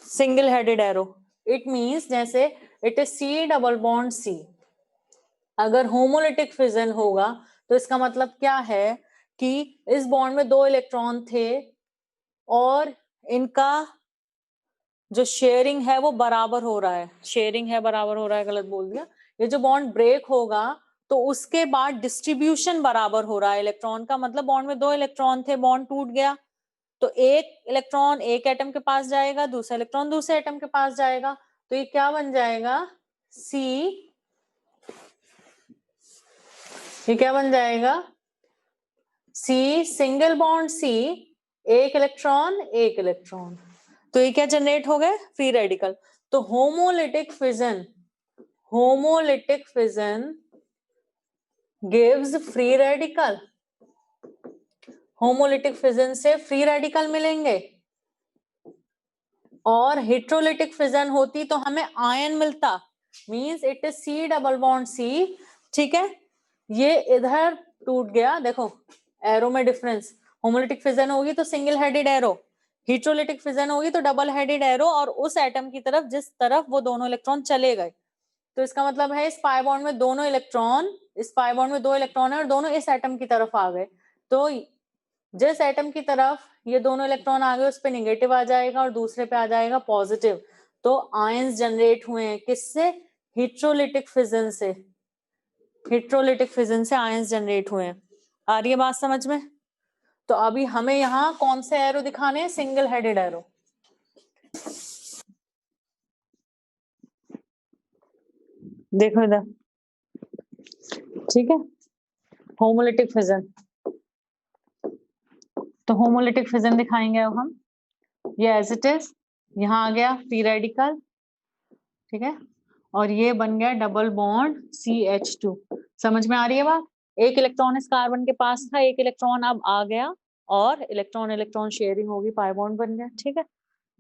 single headed arrow. It means जैसे it is C double bond C। अगर होमोलिटिक फिजन होगा तो इसका मतलब क्या है कि इस बॉन्ड में 2 इलेक्ट्रॉन थे और इनका जो शेयरिंग है वो बराबर हो रहा है, शेयरिंग है बराबर हो रहा है, गलत बोल दिया। ये जो बॉन्ड ब्रेक होगा तो उसके बाद डिस्ट्रीब्यूशन बराबर हो रहा है इलेक्ट्रॉन का, मतलब बॉन्ड में 2 इलेक्ट्रॉन थे, बॉन्ड टूट गया तो एक इलेक्ट्रॉन एक एटम के पास जाएगा, दूसरा इलेक्ट्रॉन दूसरे एटम के पास जाएगा। तो ये क्या बन जाएगा, C, ये क्या बन जाएगा, C सिंगल बॉन्ड C, एक इलेक्ट्रॉन। तो ये क्या जनरेट हो गए, फ्री रेडिकल। तो homolytic fission gives free radical. Homolytic fission से फ्री रेडिकल मिलेंगे, और हेट्रोलिटिक फिजन होती तो हमें आयन मिलता, means it is C double bond C, ठीक है। ये इधर टूट गया, देखो एरो में डिफरेंस, होमोलिटिक फिजन होगी तो single headed arrow, heterolytic fission होगी तो डबल हेडेड एरो, और उस एटम की तरफ जिस तरफ वो दोनों इलेक्ट्रॉन चले गए। तो इसका मतलब है इस पाई बॉन्ड में दोनों इलेक्ट्रॉन, इस पाई बॉन्ड में 2 इलेक्ट्रॉन है और दोनों इस एटम की तरफ आ गए। तो जिस एटम की तरफ ये दोनों इलेक्ट्रॉन आ गए उस पे नेगेटिव आ जाएगा और दूसरे पे आ जाएगा पॉजिटिव। तो आयंस जनरेट हुए हैं किससे, हेट्रोलिटिक फिजन से, हेट्रोलिटिक फिजन से आयंस जनरेट हुए हैं। आ रही है बात समझ में। तो अभी हमें यहाँ कौन से एरो दिखाने हैं, सिंगल हेडेड एरो। देखो इधर, ठीक है, होमोलिटिक फिजन। तो होमोलिटिक फिजन दिखाएंगे अब हम, ये एज इट इज, यहाँ आ गया फ्री रेडिकल, ठीक है, और ये बन गया डबल बॉन्ड CH2। समझ में आ रही है बात। एक इलेक्ट्रॉन इस कार्बन के पास था, एक इलेक्ट्रॉन अब आ गया और इलेक्ट्रॉन इलेक्ट्रॉन शेयरिंग होगी, पाई बॉन्ड बन गया, ठीक है।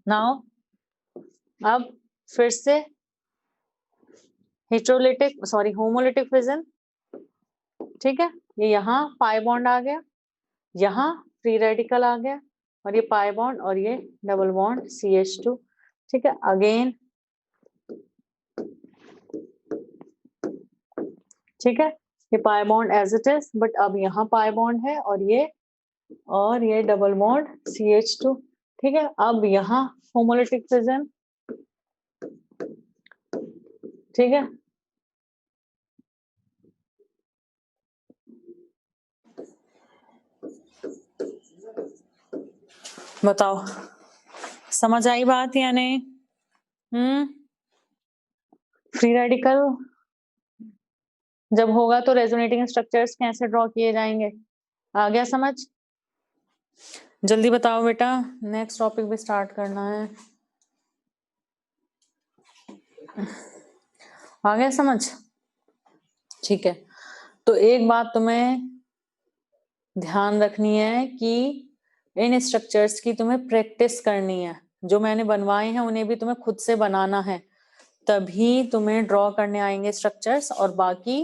नाउ अब फिर से होमोलिटिक फिजन, ठीक है। ये यहाँ पाई बॉन्ड आ गया, यहाँ फ्री रेडिकल आ गया, और ये पाई बॉन्ड और ये डबल बॉन्ड CH2, ठीक है। अगेन, ठीक है, ये pi bond as it is, but अब यहाँ पाई बॉन्ड है और ये डबल बॉन्ड CH2, ठीक है। अब यहाँ होमोलिटिक फिजन, ठीक है। बताओ समझ आई बात या नहीं। फ्री रेडिकल जब होगा तो रेजोनेटिंग स्ट्रक्चर्स कैसे ड्रॉ किए जाएंगे, आ गया समझ। जल्दी बताओ बेटा, नेक्स्ट टॉपिक भी स्टार्ट करना है। आ गया समझ? ठीक है, तो एक बात तुम्हें ध्यान रखनी है कि इन स्ट्रक्चर्स की तुम्हें प्रैक्टिस करनी है। जो मैंने बनवाए हैं उन्हें भी तुम्हें खुद से बनाना है, तभी तुम्हें ड्रॉ करने आएंगे स्ट्रक्चर्स। और बाकी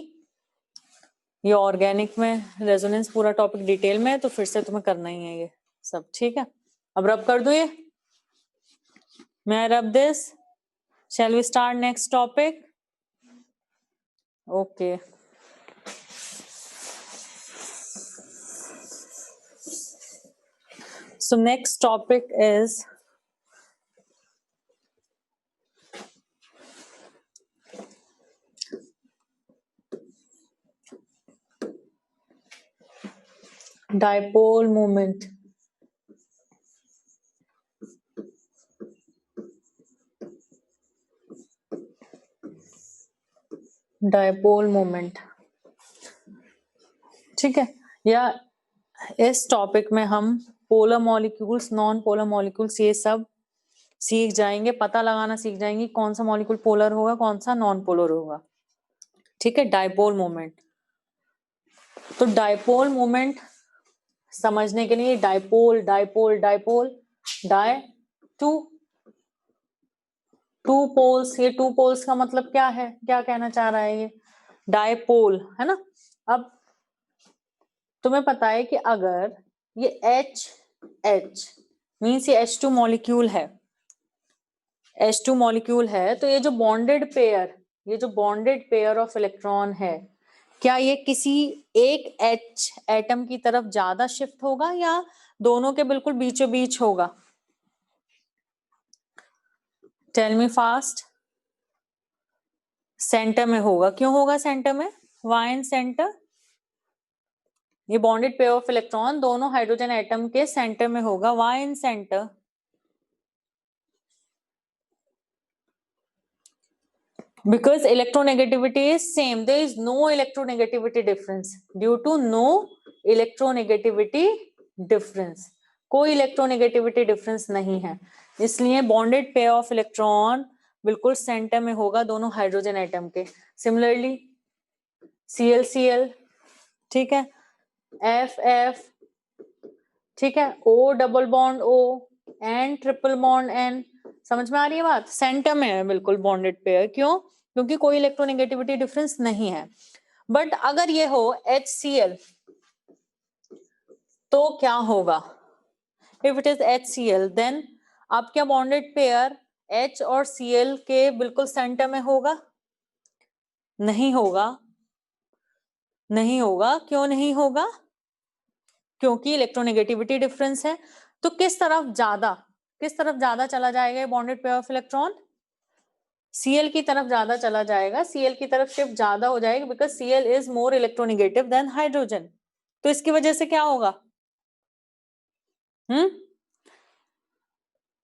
ये ऑर्गेनिक में रेजोनेंस पूरा टॉपिक डिटेल में है, तो फिर से तुम्हें करना ही है ये सब। ठीक है, अब रब कर दो ये, मैं rub this. Shall we start next topic? Okay, so next topic is dipole moment. Dipole moment, ठीक है। या इस टॉपिक में हम polar molecules, non polar molecules, ये सब सीख जाएंगे, पता लगाना सीख जाएंगे कौन सा मॉलिक्यूल पोलर होगा, कौन सा नॉन पोलर होगा। ठीक है, डायपोल मोमेंट। तो डायपोल मोमेंट समझने के लिए dipole dipole dipole di two two poles, ये टू पोल्स का मतलब क्या है, क्या कहना चाह रहा है ये? डायपोल है ना। अब तुम्हें पता है कि अगर ये H H मीन्स ये H2 मॉलिक्यूल है, H2 मॉलिक्यूल है, तो ये जो बॉन्डेड पेयर, ये जो बॉन्डेड पेयर ऑफ इलेक्ट्रॉन है, क्या ये किसी एक H एटम की तरफ ज्यादा शिफ्ट होगा या दोनों के बिल्कुल बीचों बीच होगा? Tell me fast. सेंटर में होगा। क्यों होगा सेंटर में? Why in centre? ये बॉन्डेड पेयर ऑफ इलेक्ट्रॉन दोनों हाइड्रोजन एटम के सेंटर में होगा। Why in centre? Because electronegativity is same, there is no electronegativity difference. Due to no electronegativity difference, कोई electronegativity difference नहीं है, इसलिए bonded pair of electron बिल्कुल सेंटर में होगा दोनों हाइड्रोजन एटम के। सिमिलरली ClCl, ठीक है, F, ठीक है, O double bond O, N triple bond N। समझ में आ रही है बात? सेंटर में है बिल्कुल बॉन्डेड पेयर। क्यों? क्योंकि कोई इलेक्ट्रोनेगेटिविटी डिफरेंस नहीं है। बट अगर ये हो HCl तो क्या होगा? If it is HCl then अब क्या बॉन्डेड पेयर H और Cl के बिल्कुल सेंटर में होगा? नहीं होगा, नहीं होगा। क्यों नहीं होगा? क्योंकि इलेक्ट्रोनेगेटिविटी डिफरेंस है। तो किस तरफ ज्यादा चला जाएगा bonded pair of electron? Cl की तरफ ज्यादा चला जाएगा, Cl की तरफ शिफ्ट ज्यादा हो जाएगी, because Cl is more electronegative than hydrogen. तो इसकी वजह से क्या होगा?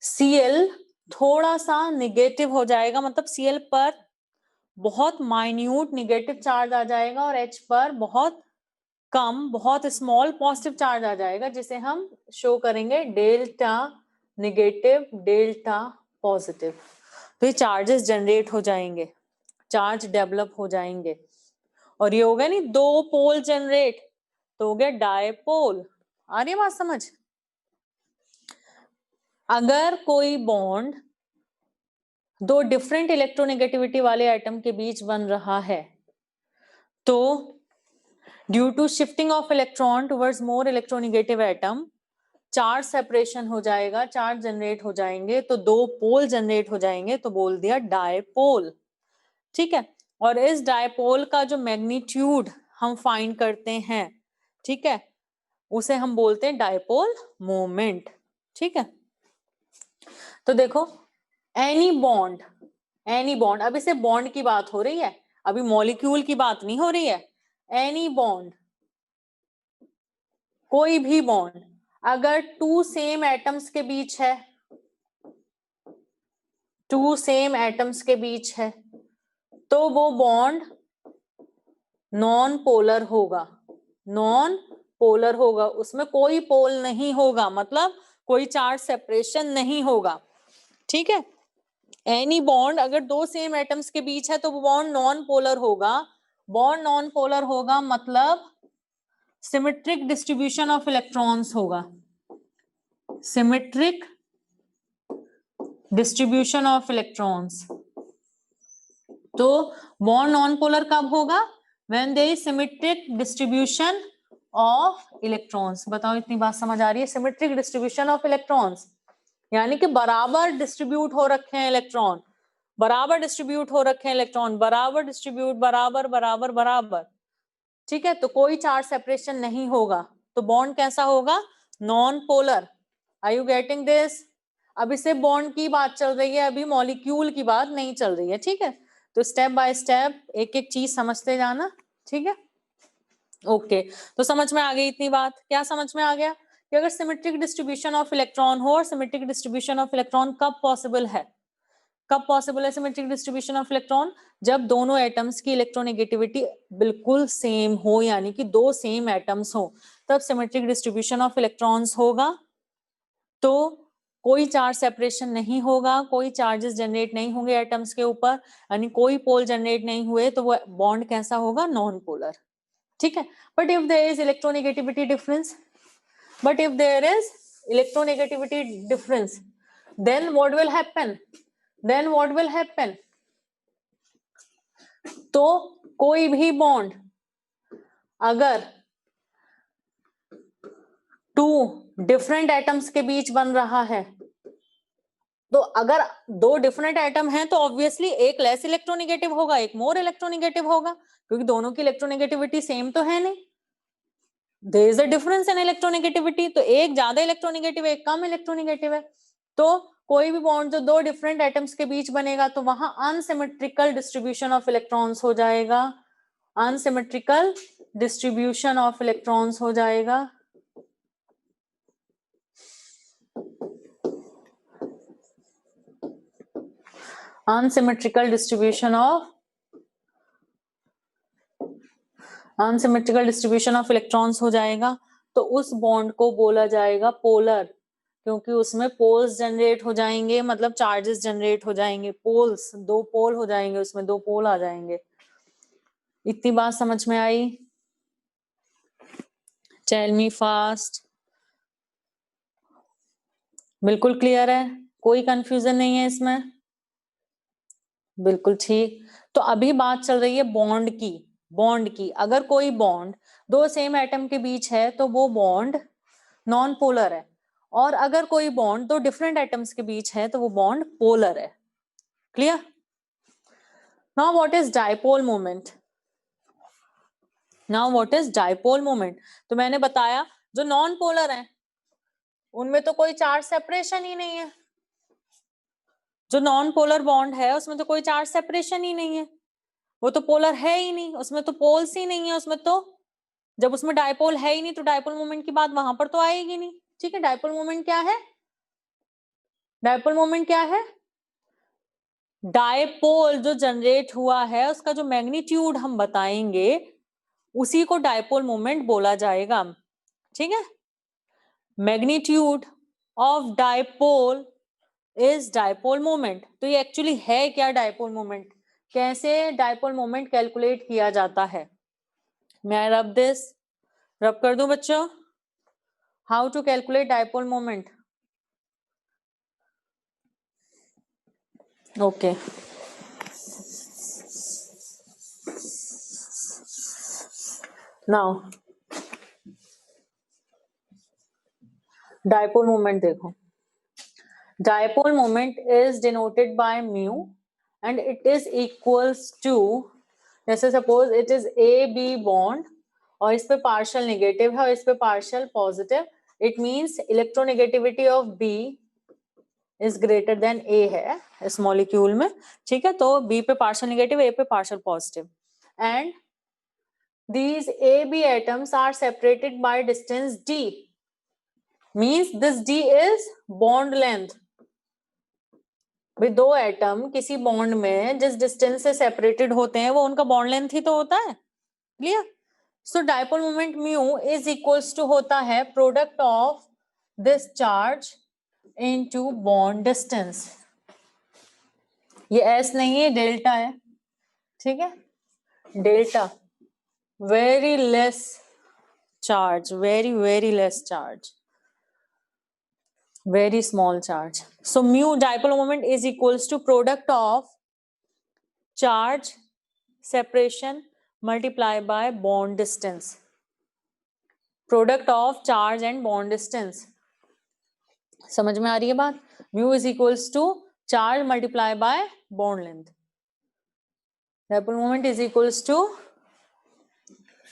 Cl थोड़ा सा निगेटिव हो जाएगा, मतलब Cl पर बहुत माइन्यूट निगेटिव चार्ज आ जाएगा और H पर बहुत कम, बहुत स्मॉल पॉजिटिव चार्ज आ जाएगा, जिसे हम शो करेंगे डेल्टा निगेटिव, डेल्टा पॉजिटिव। तो ये चार्जेस जनरेट हो जाएंगे, चार्ज डेवलप हो जाएंगे, और ये हो गया नहीं दो पोल जनरेट, तो हो गया डायपोल। आ रही है बात समझ? अगर कोई बॉन्ड दो डिफरेंट इलेक्ट्रोनेगेटिविटी वाले एटम के बीच बन रहा है, तो due to shifting of electron towards more electronegative atom, charge separation हो जाएगा, चार्ज जनरेट हो जाएंगे, तो दो पोल जनरेट हो जाएंगे, तो बोल दिया डायपोल। ठीक है, और इस डायपोल का जो मैग्नीट्यूड हम फाइंड करते हैं, ठीक है, उसे हम बोलते हैं डायपोल मोमेंट। ठीक है, तो देखो एनी बॉन्ड, अब इसे बॉन्ड की बात हो रही है, अभी मॉलिक्यूल की बात नहीं हो रही है। एनी बॉन्ड, कोई भी बॉन्ड अगर टू सेम एटम्स के बीच है, टू सेम एटम्स के बीच है, तो वो बॉन्ड नॉन पोलर होगा, नॉन पोलर होगा, उसमें कोई पोल नहीं होगा, मतलब कोई चार्ज सेपरेशन नहीं होगा, ठीक है। एनी बॉन्ड अगर दो सेम एटम्स के बीच है तो वो बॉन्ड नॉन पोलर होगा। बॉन्ड नॉन पोलर होगा मतलब सिमेट्रिक डिस्ट्रीब्यूशन ऑफ इलेक्ट्रॉन्स होगा, सिमेट्रिक डिस्ट्रीब्यूशन ऑफ इलेक्ट्रॉन्स। तो बॉन्ड नॉन पोलर कब होगा? When there is symmetric distribution of electrons. बताओ इतनी बात समझ आ रही है? सिमेट्रिक डिस्ट्रीब्यूशन ऑफ इलेक्ट्रॉन्स यानी कि बराबर डिस्ट्रीब्यूट हो रखे हैं इलेक्ट्रॉन, बराबर डिस्ट्रीब्यूट हो रखे हैं इलेक्ट्रॉन, बराबर डिस्ट्रीब्यूट, बराबर बराबर बराबर, ठीक है। तो कोई चार्ज सेपरेशन नहीं होगा, तो बॉन्ड कैसा होगा? Non polar. Are you getting this? अभी से बॉन्ड की बात चल रही है, अभी मॉलिक्यूल की बात नहीं चल रही है, ठीक है। तो स्टेप बाय स्टेप एक एक चीज समझते जाना, ठीक है। ओके, तो समझ में आ गई इतनी बात? क्या समझ में आ गया कि अगर सिमेट्रिक डिस्ट्रीब्यूशन ऑफ इलेक्ट्रॉन हो, और सिमेट्रिक डिस्ट्रीब्यूशन ऑफ इलेक्ट्रॉन कब पॉसिबल है? कब पॉसिबल है सिमेट्रिक डिस्ट्रीब्यूशन ऑफ इलेक्ट्रॉन? जब दोनों एटम्स की इलेक्ट्रोनेगेटिविटी बिल्कुल सेम हो, यानी कि दो सेम एटम्स हो, तब सिमेट्रिक डिस्ट्रीब्यूशन ऑफ इलेक्ट्रॉन्स होगा। तो कोई चार्ज सेपरेशन नहीं होगा, कोई चार्जेस जनरेट नहीं होंगे एटम्स के ऊपर, यानी कोई पोल जनरेट नहीं हुए, तो वो बॉन्ड कैसा होगा? नॉन पोलर, ठीक है। But if there is electronegativity difference, but if there is electronegativity difference, then what will happen? Then what will happen? तो कोई भी बॉन्ड अगर टू डिफरेंट एटम्स के बीच बन रहा है, तो अगर दो डिफरेंट एटम हैं तो ऑब्वियसली एक लेस इलेक्ट्रोनेगेटिव होगा, एक मोर इलेक्ट्रोनेगेटिव होगा, क्योंकि दोनों की इलेक्ट्रोनेगेटिविटी सेम तो है नहीं, there is a difference in electronegativity. तो एक ज्यादा इलेक्ट्रोनेगेटिव, एक कम इलेक्ट्रोनेगेटिव है। तो कोई भी बॉन्ड जो दो डिफरेंट एटम्स के बीच बनेगा, तो वहां अनसिमेट्रिकल डिस्ट्रीब्यूशन ऑफ इलेक्ट्रॉन्स हो जाएगा, अनसिमेट्रिकल डिस्ट्रीब्यूशन ऑफ इलेक्ट्रॉन्स हो जाएगा। अनसिमेट्रिकल डिस्ट्रीब्यूशन ऑफ इलेक्ट्रॉन्स हो जाएगा। तो उस बॉन्ड को बोला जाएगा पोलर, क्योंकि उसमें पोल्स जनरेट हो जाएंगे, मतलब चार्जेस जनरेट हो जाएंगे, पोल्स, दो पोल हो जाएंगे, उसमें दो पोल आ जाएंगे। इतनी बात समझ में आई? Tell me fast. बिल्कुल क्लियर है, कोई कंफ्यूजन नहीं है इसमें? बिल्कुल ठीक। तो अभी बात चल रही है बॉन्ड की। बॉन्ड की, अगर कोई बॉन्ड दो सेम एटम के बीच है तो वो बॉन्ड नॉन पोलर है, और अगर कोई बॉन्ड दो डिफरेंट एटम्स के बीच है तो वो बॉन्ड पोलर है। Clear? Now what is dipole moment? Now what is dipole moment? तो मैंने बताया जो नॉन पोलर है उनमें तो कोई चार्ज सेपरेशन ही नहीं है, जो नॉन पोलर बॉन्ड है उसमें तो कोई चार्ज सेपरेशन ही नहीं है, वो तो पोलर है ही नहीं, उसमें तो पोल्स ही नहीं है उसमें। तो जब उसमें डायपोल है ही नहीं तो डायपोल मोमेंट की बात वहां पर तो आएगी नहीं, ठीक है। डायपोल मोमेंट क्या है? डायपोल मोमेंट क्या है? डायपोल जो जनरेट हुआ है उसका जो मैग्नीट्यूड हम बताएंगे उसी को डायपोल मोमेंट बोला जाएगा, ठीक है। Magnitude of dipole is dipole moment. तो ये एक्चुअली है क्या डायपोल मोमेंट? कैसे डायपोल मोमेंट कैलकुलेट किया जाता है? मैं आई रब दिस? रब कर दूं बच्चों? How to calculate dipole moment? Okay, now dipole moment देखो। Dipole moment is denoted by mu and it is equals to, जैसे suppose it is A B bond और इस पे पार्शियल नेगेटिव है और इस पे partial positive, it means electronegativity of B is greater than A है इस मॉलिक्यूल में, ठीक है। तो बी पे पार्शियल नेगेटिव, ए पे partial positive, and these AB atoms are separated by distance d, means this d is bond length। भाई दो एटम किसी बॉन्ड में जिस डिस्टेंस से सेपरेटेड होते हैं वो उनका बॉन्ड लेंथ ही तो होता है, clear. So dipole moment mu is equals to होता है product of this charge into bond distance. ये एस नहीं है, डेल्टा है, ठीक है, delta, very less charge, very less charge, very small charge. So mu dipole moment is equals to product of charge separation multiplied by bond distance, product of charge and bond distance. समझ में आ रही है बात? mu is equals to charge multiplied by bond length. Dipole moment is equals to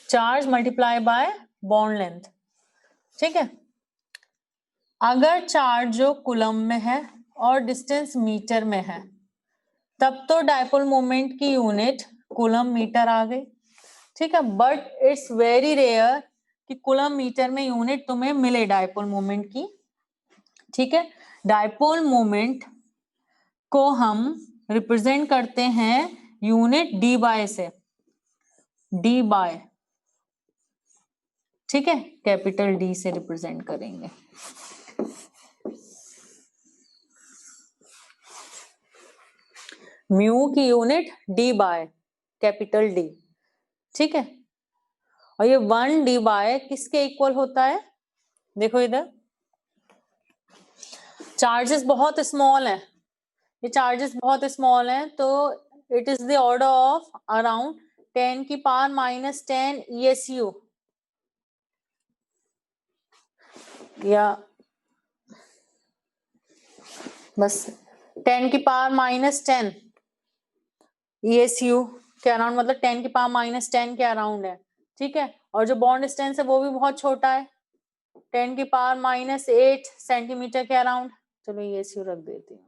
charge multiplied by bond length. ठीक है, अगर charge जो coulomb में है और डिस्टेंस मीटर में है तब तो डाइपोल मोमेंट की यूनिट कूलम मीटर आ गई, ठीक है, बट इट्स वेरी रेयर कि कूलम मीटर में यूनिट तुम्हें मिले डाइपोल मोमेंट की, ठीक है। डाइपोल मोमेंट को हम रिप्रेजेंट करते हैं यूनिट डी बाय से, डी बाय, ठीक है, कैपिटल डी से रिप्रेजेंट करेंगे। म्यू की unit debye capital D, ठीक है, और ये 1 डी बाय किसके इक्वल होता है? देखो इधर चार्जेस बहुत स्मॉल है, ये चार्जेस बहुत स्मॉल हैं, तो it is the order of around 10 की पावर -10 ESU, या बस 10 की पावर -10 ESU के अराउंड, मतलब 10 की पावर -10 के अराउंड है, ठीक है। और जो बॉन्ड डिस्टेंस है वो भी बहुत छोटा है, 10 की पावर -8 सेंटीमीटर के अराउंड। चलो ESU रख देती हूँ,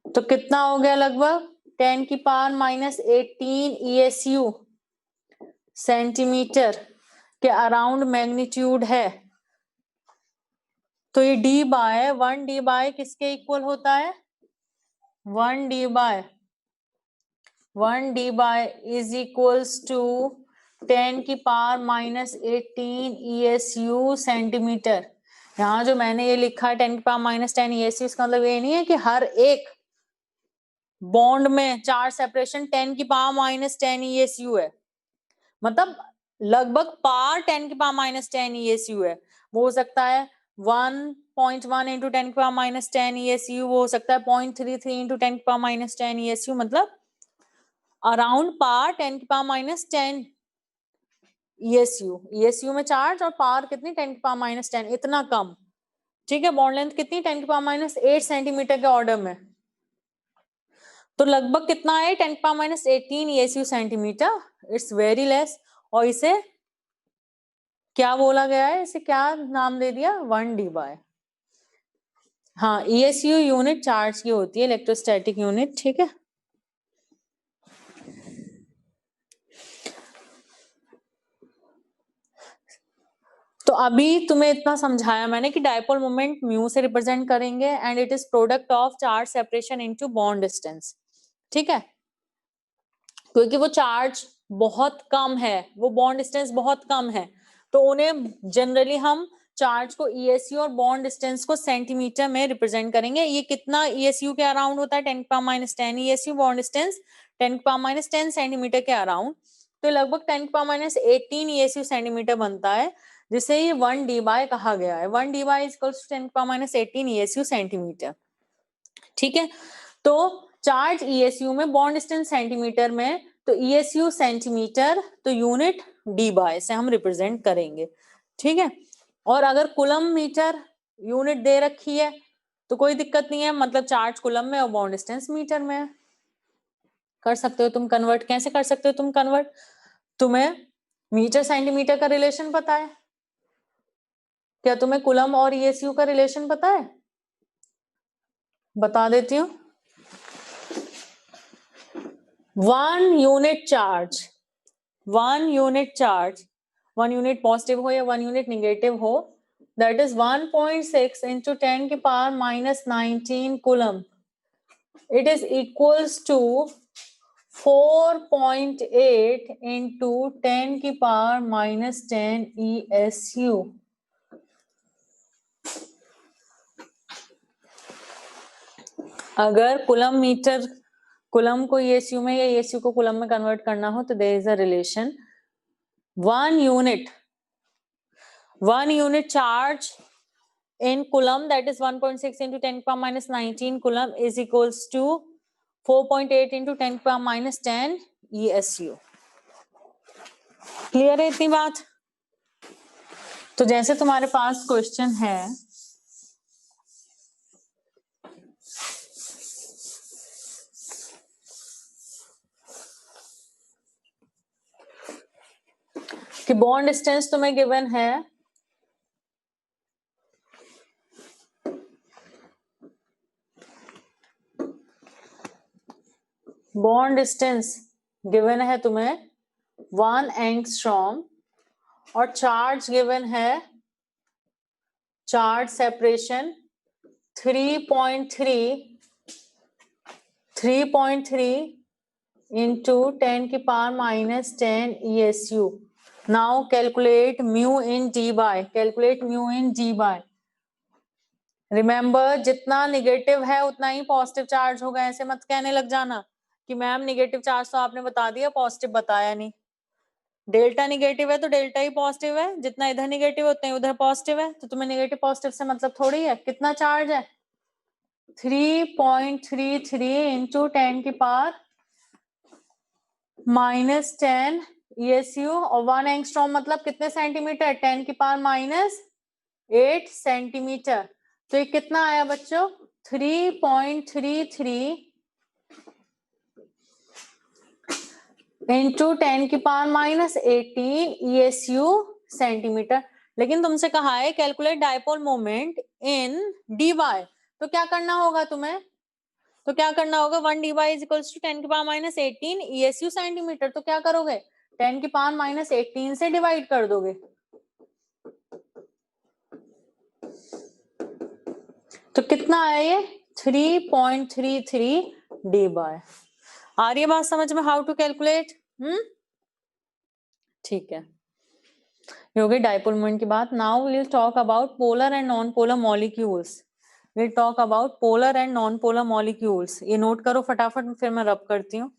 तो कितना हो गया? लगभग 10 की पावर -18 ESU सेंटीमीटर के अराउंड मैग्नीट्यूड है। तो ये डी बाय 1 डी बाय किसके इक्वल होता है? 1 debye is equals to 10 की पावर -18 ESU सेंटीमीटर। यहाँ जो मैंने ये लिखा है 10 की पावर -10 ESU, इसका मतलब ये नहीं है कि हर एक बॉन्ड में चार्ज सेपरेशन 10 की पावर -10 ESU है, मतलब लगभग पावर 10 की पावर -10 ESU है। वो हो सकता है 1.1 इंटू 10 की पावर -10 ESU, वो हो सकता है 0.33 इंटू 10 की पावर -10 ESU, मतलब अराउंड पावर 10 की पावर -10 ESU। ESU में चार्ज और पावर कितनी? 10 की पावर -10, इतना कम, ठीक है। बॉन्ड लेंथ कितनी? 10 की पावर -8 सेंटीमीटर के ऑर्डर में, तो लगभग कितना है? 10 की power -18 ESU centimetre, it's very less. और इसे क्या बोला गया है? इसे क्या नाम दे दिया? 1 डी बाय। हाँ, ESU यूनिट चार्ज की होती है, इलेक्ट्रोस्टैटिक यूनिट, ठीक है। तो अभी तुम्हें इतना समझाया मैंने कि डाइपोल मोमेंट म्यू से रिप्रेजेंट करेंगे and it is product of charge separation into bond distance, ठीक है, क्योंकि वो चार्ज बहुत कम है, वो बॉन्ड डिस्टेंस बहुत कम है, तो उन्हें जनरली हम चार्ज को ESU और बॉन्ड डिस्टेंस को सेंटीमीटर में रिप्रेजेंट करेंगे। ये कितना ESU के अराउंड होता है? 10 की पावर -10 ESU, बॉन्ड डिस्टेंस 10 की पावर -10 सेंटीमीटर के अराउंड, तो लगभग 10 की पावर -18 ESU सेंटीमीटर बनता है, जिसे ये 1 डी बाय कहा गया है। 1 डी बाय इक्वल्स टू 10 की पावर -18 ESU सेंटीमीटर, ठीक है। तो चार्ज ESU में, बॉन्ड डिस्टेंस सेंटीमीटर में, तो ESU सेंटीमीटर, तो यूनिट डी बाय से हम रिप्रेजेंट करेंगे, ठीक है। और अगर कूलम मीटर यूनिट दे रखी है तो कोई दिक्कत नहीं है, मतलब चार्ज कूलम में और बॉन्ड डिस्टेंस मीटर में है। कर सकते हो तुम कन्वर्ट। कैसे कर सकते हो तुम कन्वर्ट? तुम्हें मीटर सेंटीमीटर का रिलेशन पता है क्या? तुम्हें कूलम और ESU का रिलेशन पता है? बता देती हूँ। 1 यूनिट चार्ज, 1 यूनिट पॉजिटिव हो या 1 यूनिट निगेटिव हो, that is 1.6 into 10 की power -19 coulomb, it is equals to 4.8 into 10 की पावर -10 ESU। अगर कुलम मीटर, कुलम को ESU में या ESU को कुलम में कन्वर्ट करना हो तो there is a relation, 1 unit charge in coulomb, that is 1.6 into 10 power minus 19 coulomb is equals to 4.8 into 10 power minus 10 ESU। Clear है इतनी बात? तो जैसे तुम्हारे पास क्वेश्चन है कि बॉन्ड डिस्टेंस तुम्हें गिवन है बॉन्ड डिस्टेंस गिवन है तुम्हें 1 एंगस्ट्रॉम और चार्ज गिवन है, चार्ज सेपरेशन 3.3 into 10 की power -10 ESU। Now calculate mu in debye, calculate mu in debye. Remember, जितना निगेटिव है उतना ही पॉजिटिव चार्ज होगा। ऐसे मत कहने लग जाना कि मैम निगेटिव चार्ज तो आपने बता दिया, पॉजिटिव बताया नहीं। डेल्टा निगेटिव है तो डेल्टा ही पॉजिटिव है, जितना इधर निगेटिव है उतना ही उधर पॉजिटिव है। तो तुम्हें निगेटिव पॉजिटिव से मतलब थोड़ी है। कितना चार्ज है? 3.33 इंटू 10 की पावर -10 ESU और 1 एंगस्ट्रॉम मतलब कितने सेंटीमीटर? 10 की पावर -8 सेंटीमीटर। तो ये कितना आया बच्चों? 3.33 इंटू 10 की पावर -18 ESU सेंटीमीटर। लेकिन तुमसे कहा है calculate dipole moment in dy, तो क्या करना होगा तुम्हें? तो क्या करना होगा? 1 dy इज इक्वल्स टू 10 की पावर -18 ESU सेंटीमीटर। तो क्या करोगे? 10 की पावर -18 से डिवाइड कर दोगे। तो कितना आया ये? 3.33 dy। आ रही है बात समझ में? How to calculate? ठीक है, ये हो गई डायपोल मोमेंट की बात। Now will talk about polar and non polar molecules. Will talk about polar and non polar molecules. ये नोट करो फटाफट, फिर मैं रब करती हूँ।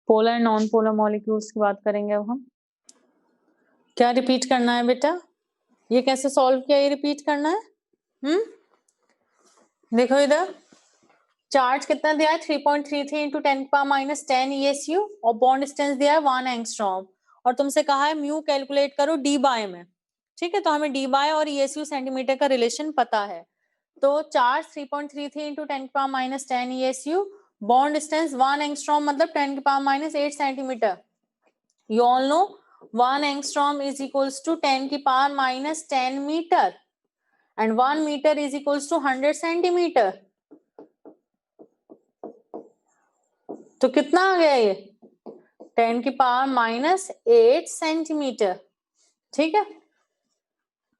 Polar and non polar molecules की बात करेंगे अब हम। क्या रिपीट करना है बेटा? ये कैसे सॉल्व किया, ये रिपीट करना है। देखो इधर चार्ज कितना दिया है? 3.33 इंटू 10 की पावर -10 ESU और बॉन्ड डिस्टेंस दिया है 1 एंगस्ट्रॉम और तुमसे कहा है म्यू कैलकुलेट करो डी बाय में। ठीक है, तो हमें डी बाय और ESU सेंटीमीटर का रिलेशन पता है। तो चार्ज 3.33 इंटू 10 की power -10 ESU, bond distance 1 angstrom मतलब 10 की पावर -8 centimetre. You all know 1 angstrom is equals to 10 की power -10 metre and 1 metre is equals to 100 centimetre. तो कितना आ गया ये? 10 की पावर -8 सेंटीमीटर। ठीक है,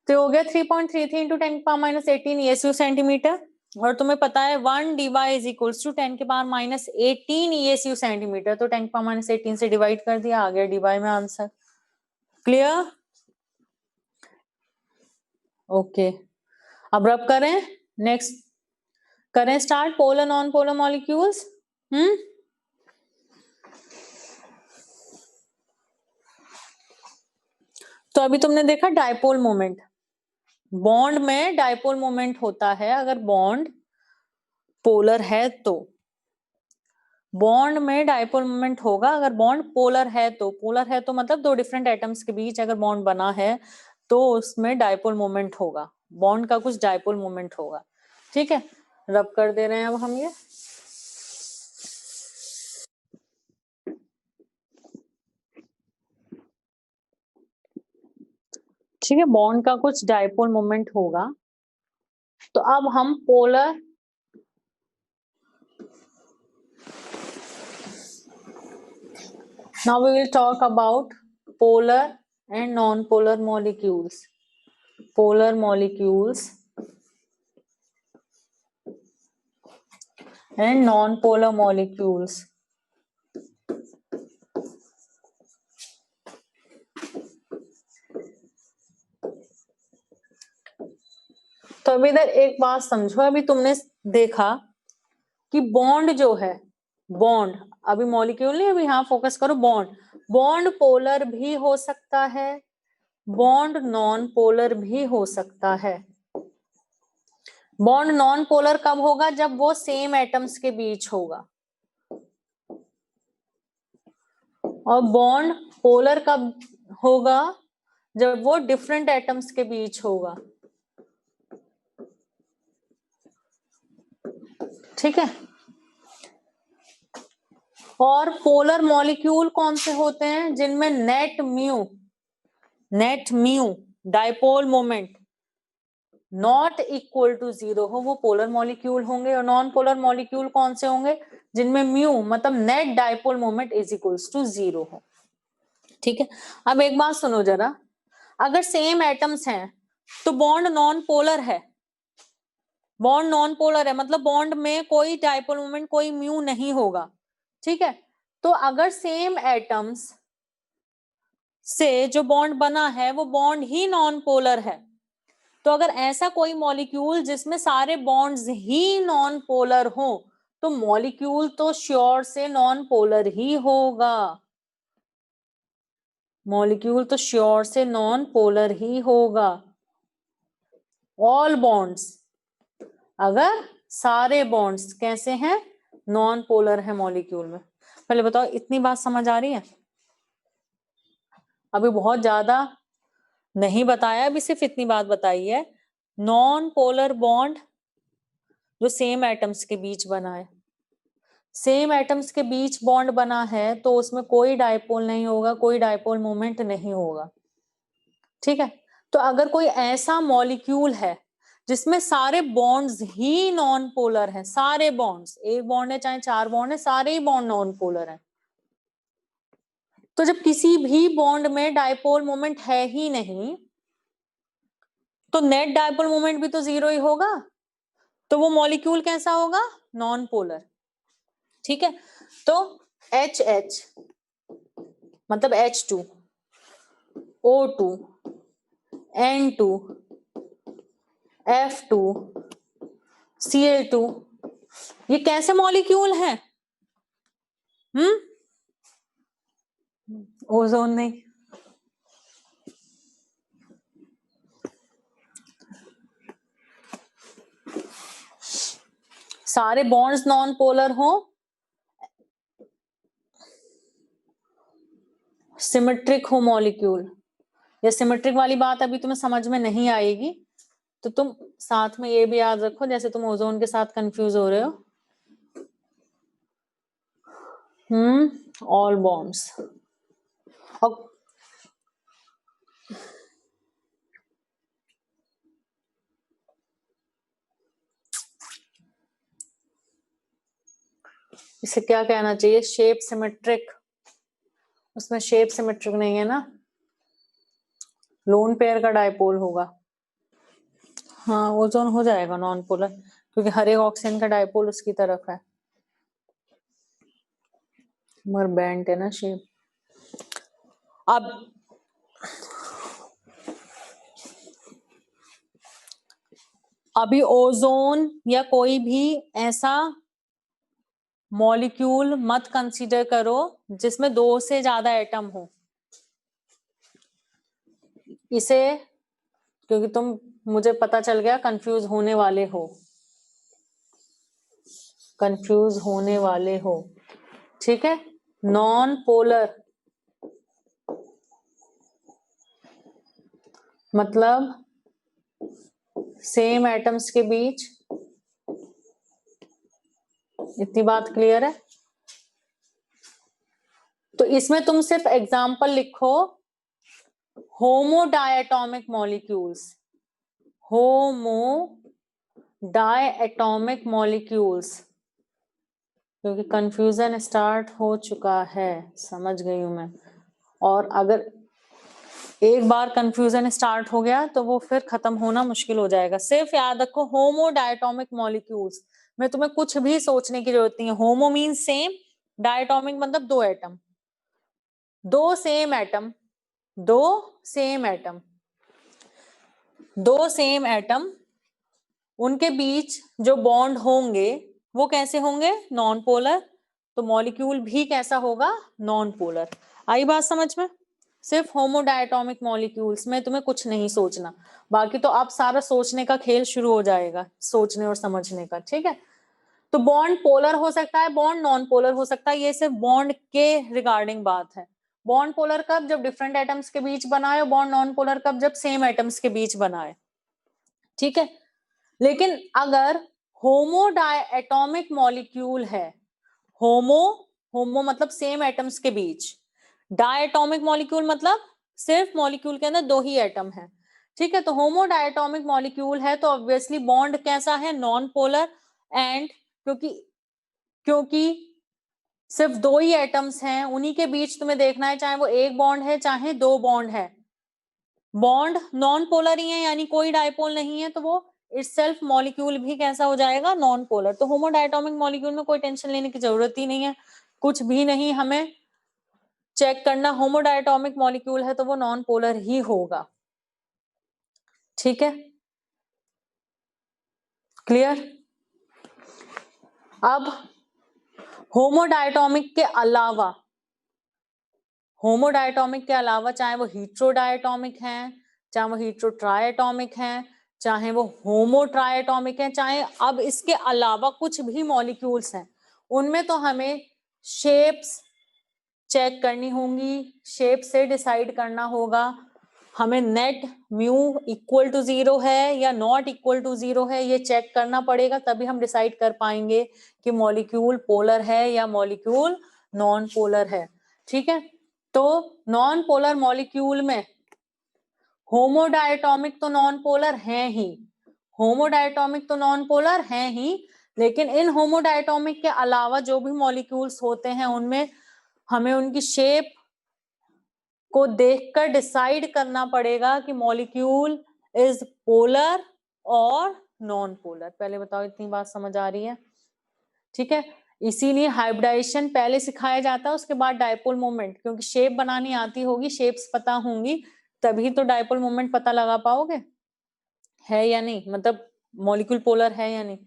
तो हो गया 3.33 इंटू 10 की पावर -18 ESU सेंटीमीटर। और तुम्हें पता है 1 dy इज इक्वल्स टू 10 की पावर -18 ESU सेंटीमीटर। तो 10 की पावर -18 से डिवाइड कर दिया, आ गया dy में आंसर। क्लियर? ओके, अब रब करें, नेक्स्ट करें start polar non polar molecules. तो अभी तुमने देखा डायपोल मोमेंट, बॉन्ड में डायपोल मोमेंट होता है अगर बॉन्ड पोलर है तो। बॉन्ड में डायपोल मोमेंट होगा अगर बॉन्ड पोलर है तो। पोलर है तो मतलब दो डिफरेंट एटम्स के बीच अगर बॉन्ड बना है तो उसमें डायपोल मोमेंट होगा, बॉन्ड का कुछ डायपोल मोमेंट होगा। ठीक है, रब कर दे रहे हैं अब हम ये। ठीक है, बॉन्ड का कुछ डायपोल मोमेंट होगा। तो अब हम polar now we will talk about polar and non-polar molecules. Polar molecules and non-polar molecules. तो अभी इधर एक बात समझो, अभी तुमने देखा कि बॉन्ड जो है, बॉन्ड अभी मॉलिक्यूल नहीं, अभी यहाँ फोकस करो बॉन्ड। बॉन्ड पोलर भी हो सकता है, बॉन्ड नॉन पोलर भी हो सकता है। बॉन्ड नॉन पोलर कब होगा? जब वो सेम एटम्स के बीच होगा। और बॉन्ड पोलर कब होगा? जब वो डिफरेंट एटम्स के बीच होगा। ठीक है। और पोलर मॉलिक्यूल कौन से होते हैं? जिनमें net mu dipole moment not equal to 0 हो, वो पोलर मॉलिक्यूल होंगे। और नॉन पोलर मॉलिक्यूल कौन से होंगे? जिनमें म्यू मतलब net dipole moment is equals to 0 हो। ठीक है। अब एक बात सुनो जरा, अगर सेम एटम्स हैं तो बॉन्ड नॉन पोलर है। बॉन्ड नॉन पोलर है मतलब बॉन्ड में कोई डाइपोल मोमेंट, कोई म्यू नहीं होगा। ठीक है। तो अगर सेम एटम्स से जो बॉन्ड बना है वो बॉन्ड ही नॉन पोलर है, तो अगर ऐसा कोई मॉलिक्यूल जिसमें सारे बॉन्ड्स ही नॉन पोलर हो, तो मॉलिक्यूल तो श्योर से नॉन पोलर ही होगा। मॉलिक्यूल तो श्योर से नॉन पोलर ही होगा। ऑल बॉन्ड्स, अगर सारे बॉन्ड्स कैसे हैं? नॉन पोलर है मॉलिक्यूल में। पहले बताओ इतनी बात समझ आ रही है? अभी बहुत ज्यादा नहीं बताया, अभी सिर्फ इतनी बात बताई है। नॉन पोलर बॉन्ड जो सेम एटम्स के बीच बना है, सेम एटम्स के बीच बॉन्ड बना है तो उसमें कोई डाइपोल नहीं होगा, कोई डाइपोल मोमेंट नहीं होगा। ठीक है। तो अगर कोई ऐसा मॉलिक्यूल है जिसमें सारे बॉन्ड्स ही नॉन पोलर हैं, सारे बॉन्ड्स, एक बॉन्ड है चाहे 4 बॉन्ड है, सारे ही बॉन्ड नॉन पोलर हैं, तो जब किसी भी बॉन्ड में डाइपोल मोमेंट है ही नहीं तो नेट डाइपोल मोमेंट भी तो 0 ही होगा। तो वो मॉलिक्यूल कैसा होगा? Non polar. ठीक है। तो HH मतलब H2, O2, N2, F2, Cl2, ये कैसे मॉलिक्यूल हैं? ओजोन नहीं। सारे बॉन्ड्स नॉन पोलर हो, सिमेट्रिक हो मॉलिक्यूल। ये सिमेट्रिक वाली बात अभी तुम्हें समझ में नहीं आएगी, तो तुम साथ में ये भी याद रखो, जैसे तुम ओजोन के साथ कंफ्यूज हो रहे हो। All bonds. अब इसे क्या कहना चाहिए? Shape symmetric. उसमें शेप सिमेट्रिक नहीं है ना, लोन पेयर का डाइपोल होगा। हाँ ओजोन हो जाएगा नॉन पोलर, क्योंकि हर एक ऑक्सीजन का डाइपोल उसकी तरफ है, मगर बैंड है ना शेप। अब अभी ओजोन या कोई भी ऐसा मॉलिक्यूल मत कंसीडर करो जिसमें 2 से ज्यादा एटम हो। इसे, क्योंकि तुम, मुझे पता चल गया कंफ्यूज होने वाले हो, कंफ्यूज होने वाले हो। ठीक है। नॉन पोलर मतलब सेम एटम्स के बीच, इतनी बात क्लियर है? तो इसमें तुम सिर्फ एग्जाम्पल लिखो, होमो डायटोमिक मॉलिक्यूल्स, होमो डायटोमिक मॉलिक्यूल्स, क्योंकि कंफ्यूजन स्टार्ट हो चुका है, समझ गई हूं मैं। और अगर एक बार कंफ्यूजन स्टार्ट हो गया तो वो फिर खत्म होना मुश्किल हो जाएगा। सिर्फ याद रखो होमो डायटोमिक मॉलिक्यूल्स, मैं तुम्हें कुछ भी सोचने की जरूरत नहीं है। होमो मीन सेम, डायटोमिक मतलब दो एटम, दो सेम एटम, दो सेम एटम, दो सेम एटम, उनके बीच जो बॉन्ड होंगे वो कैसे होंगे, नॉन पोलर। तो मॉलिक्यूल भी कैसा होगा, नॉन पोलर। आई बात समझ में? सिर्फ होमोडायटोमिक मॉलिक्यूल्स में तुम्हें कुछ नहीं सोचना, बाकी तो अब सारा सोचने का खेल शुरू हो जाएगा, सोचने और समझने का। ठीक है, तो बॉन्ड पोलर हो सकता है, बॉन्ड नॉन पोलर हो सकता है, ये सिर्फ बॉन्ड के रिगार्डिंग बात है। बॉन्ड पोलर कब, जब डिफरेंट एटम्स के बीच बनाए, और बॉन्ड नॉन पोलर कब, जब सेम एटम्स के बीच बनाए। ठीक है, लेकिन अगर होमोडायटोमिक मॉलिक्यूल है, होमो, होमो मतलब सेम एटम्स के बीच, डायटोमिक मॉलिक्यूल मतलब सिर्फ मॉलिक्यूल के अंदर दो ही एटम है। ठीक है, तो होमोडायटोमिक मॉलिक्यूल है तो ऑब्वियसली बॉन्ड कैसा है, नॉन पोलर। एंड क्योंकि सिर्फ दो ही एटम्स हैं, उन्हीं के बीच तुम्हें देखना है, चाहे वो एक बॉन्ड है चाहे दो बॉन्ड है, बॉन्ड नॉन पोलर ही है, यानी कोई डायपोल नहीं है, तो वो इटसेल्फ मॉलिक्यूल भी कैसा हो जाएगा, नॉन पोलर। तो होमोडायटोमिक मॉलिक्यूल में कोई टेंशन लेने की जरूरत ही नहीं है, कुछ भी नहीं हमें चेक करना, होमोडायटोमिक मॉलिक्यूल है तो वो नॉन पोलर ही होगा। ठीक है, क्लियर? अब होमोडायटोमिक के अलावा, होमोडायटोमिक के अलावा चाहे वो हीट्रोडायटोमिक है, चाहे वो हीट्रोट्रायटोमिक है, चाहे वो होमोट्रायटोमिक है, चाहे अब इसके अलावा कुछ भी मॉलिक्यूल्स हैं, उनमें तो हमें शेप्स चेक करनी होंगी, शेप से डिसाइड करना होगा हमें नेट म्यू इक्वल टू 0 है या नॉट इक्वल टू 0 है, ये चेक करना पड़ेगा, तभी हम डिसाइड कर पाएंगे कि मॉलिक्यूल पोलर है या मॉलिक्यूल नॉन पोलर है। ठीक है, तो नॉन पोलर मॉलिक्यूल में होमोडायटोमिक तो नॉन पोलर है ही, होमोडायटोमिक तो नॉन पोलर है ही, लेकिन इन होमोडायटोमिक के अलावा जो भी मॉलिक्यूल्स होते हैं उनमें हमें उनकी शेप को देखकर डिसाइड करना पड़ेगा कि मॉलिक्यूल इज पोलर और नॉन पोलर। पहले बताओ इतनी बात समझ आ रही है? ठीक है, इसीलिए हाइब्रिडाइजेशन पहले सिखाया जाता है, उसके बाद डायपोल मोमेंट, क्योंकि शेप बनानी आती होगी, शेप्स पता होंगी, तभी तो डायपोल मोमेंट पता लगा पाओगे, है या नहीं, मतलब मॉलिक्यूल पोलर है या नहीं।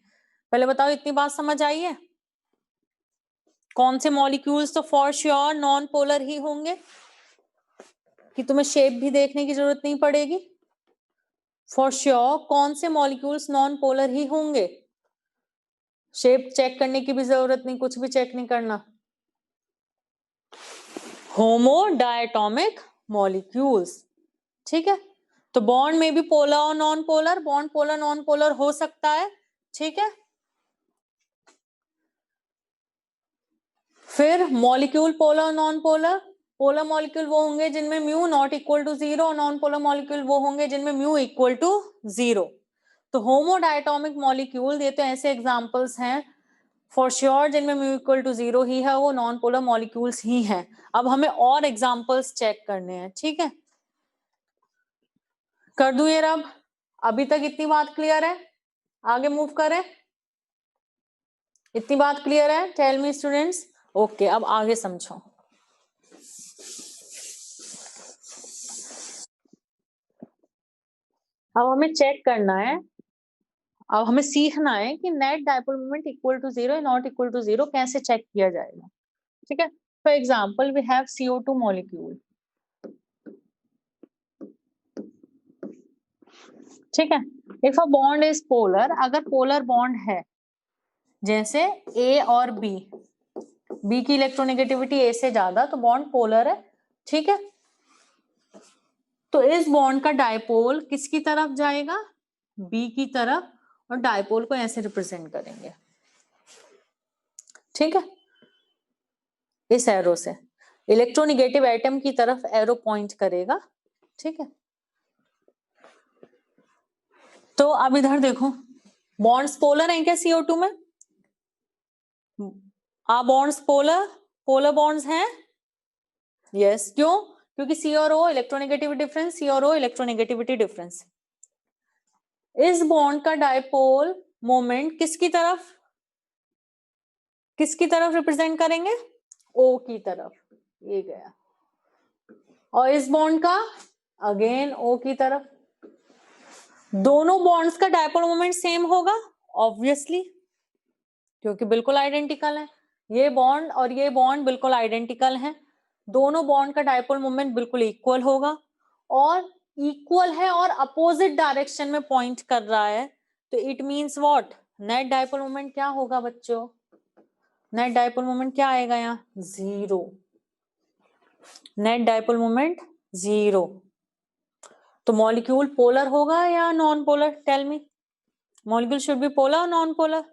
पहले बताओ इतनी बात समझ आई है? कौन से मॉलिक्यूल्स तो फॉर श्योर नॉन पोलर ही होंगे, कि तुम्हें शेप भी देखने की जरूरत नहीं पड़ेगी। फॉर श्योर कौन से मॉलिक्यूल्स नॉन पोलर ही होंगे, शेप चेक करने की भी जरूरत नहीं, कुछ भी चेक नहीं करना। होमोडायटोमिक मॉलिक्यूल्स। ठीक है, तो बॉन्ड में भी पोलर और non polar, bond polar non polar हो सकता है। ठीक है, फिर molecule polar non polar, polar molecule वो होंगे जिनमें म्यू नॉट इक्वल टू 0, और नॉन पोलर मॉलिक्यूल वो होंगे जिनमें म्यू इक्वल टू 0। तो होमोडायटोमिक मॉलिक्यूल ये तो ऐसे एग्जांपल्स हैं फॉर श्योर जिनमें म्यू इक्वल टू 0 ही है, वो नॉन पोलर मॉलिक्यूल्स ही हैं। अब हमें और एग्जांपल्स चेक करने हैं। ठीक है, कर दूं ये रब? अभी तक इतनी बात क्लियर है? आगे मूव करें? इतनी बात क्लियर है? Tell me students. ओके, अब आगे समझो। अब हमें चेक करना है, अब हमें सीखना है कि net dipole moment equal to 0 not equal to 0 कैसे चेक किया जाएगा। ठीक है, for example we have CO2 molecule. ठीक है, if a bond is polar, अगर पोलर बॉन्ड है जैसे A और B की इलेक्ट्रोनेगेटिविटी A से ज्यादा, तो बॉन्ड पोलर है। ठीक है, तो इस बॉन्ड का डायपोल किसकी तरफ जाएगा, B की तरफ, और डायपोल को ऐसे रिप्रेजेंट करेंगे। ठीक है, इस एरो से इलेक्ट्रोनेगेटिव एटम की तरफ एरो पॉइंट करेगा। ठीक है, तो अब इधर देखो, बॉन्ड्स पोलर हैं क्या CO2 में? बॉन्ड्स पोलर, पोलर बॉन्ड्स हैं। यस, क्यों? क्योंकि C और O इलेक्ट्रोनेगेटिविटी डिफरेंस, C और O इलेक्ट्रोनेगेटिविटी डिफरेंस। इस बॉन्ड का डायपोल मोमेंट किसकी तरफ किसकी तरफ रिप्रेजेंट करेंगे? ओ की तरफ, ये गया। और इस बॉन्ड का अगेन ओ की तरफ। दोनों बॉन्ड्स का डायपोल मोमेंट सेम होगा ऑब्वियसली, क्योंकि बिल्कुल आइडेंटिकल है। ये बॉन्ड और ये बॉन्ड बिल्कुल आइडेंटिकल हैं, दोनों बॉन्ड का डायपोल मोमेंट बिल्कुल इक्वल होगा, और इक्वल है और अपोजिट डायरेक्शन में पॉइंट कर रहा है, तो it means what? Net dipole moment क्या होगा बच्चों? नेट डायपोल मोमेंट क्या आएगा यहाँ? Zero. Net dipole moment zero. तो मॉलिक्यूल पोलर होगा या non polar? Tell me, molecule should be polar और नॉन पोलर?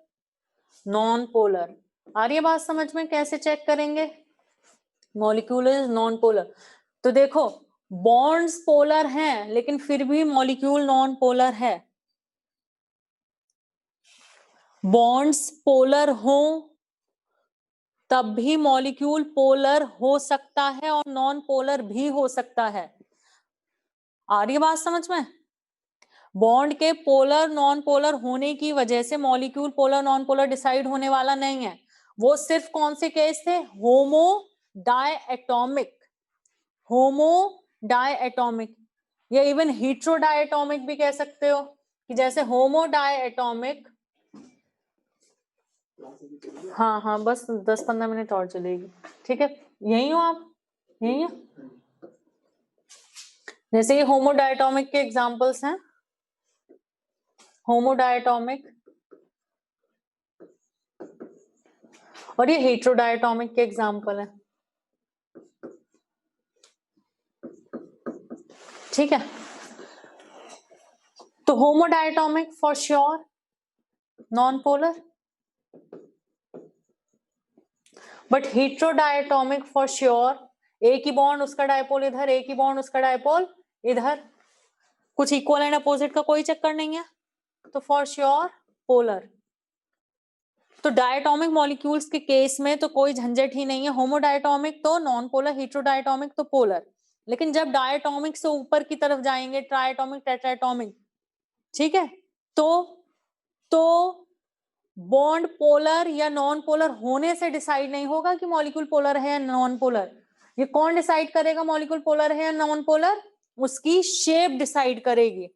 Non polar. आ रही है बात समझ में? कैसे चेक करेंगे? Molecule is non polar. तो देखो, बॉन्ड्स पोलर हैं लेकिन फिर भी मॉलिक्यूल नॉन पोलर है। बॉन्ड्स पोलर हो तब भी मॉलिक्यूल पोलर हो सकता है और नॉन पोलर भी हो सकता है। आ रही है बात समझ में? बॉन्ड के पोलर नॉन पोलर होने की वजह से molecule polar non polar decide होने वाला नहीं है। वो सिर्फ कौन से केस थे? होमो डायएटॉमिक, होमो डायएटॉमिक, या इवन हीट्रो डायएटॉमिक भी कह सकते हो, कि जैसे होमो डायएटॉमिक। हाँ हाँ, बस 10-15 मिनट और चलेगी, ठीक है? यही हो आप? यही हो? जैसे ये होमो डायएटॉमिक के एग्जांपल्स हैं, होमो डायएटॉमिक, और ये हेट्रोडायटॉमिक के एग्जांपल है, ठीक है? तो homo diatomic for sure non polar, but heterodiatomic for sure, एक ही बॉन्ड उसका डायपोल इधर, एक ही बॉन्ड उसका डायपोल इधर, कुछ इक्वल एंड अपोजिट का कोई चक्कर नहीं है, तो फॉर श्योर पोलर। तो डायटोमिक मॉलिक्यूल्स के केस में तो कोई झंझट ही नहीं है, होमोडायटोमिक तो नॉन पोलर, हेट्रोडायटोमिक तो पोलर। लेकिन जब डायटोमिक से ऊपर की तरफ जाएंगे, ट्रायटोमिक, टेट्राटोमिक, ठीक है, तो बॉन्ड पोलर या नॉन पोलर होने से डिसाइड नहीं होगा कि मॉलिक्यूल पोलर है या नॉन पोलर। ये कौन डिसाइड करेगा मॉलिक्यूल पोलर है या नॉन पोलर? उसकी शेप डिसाइड करेगी,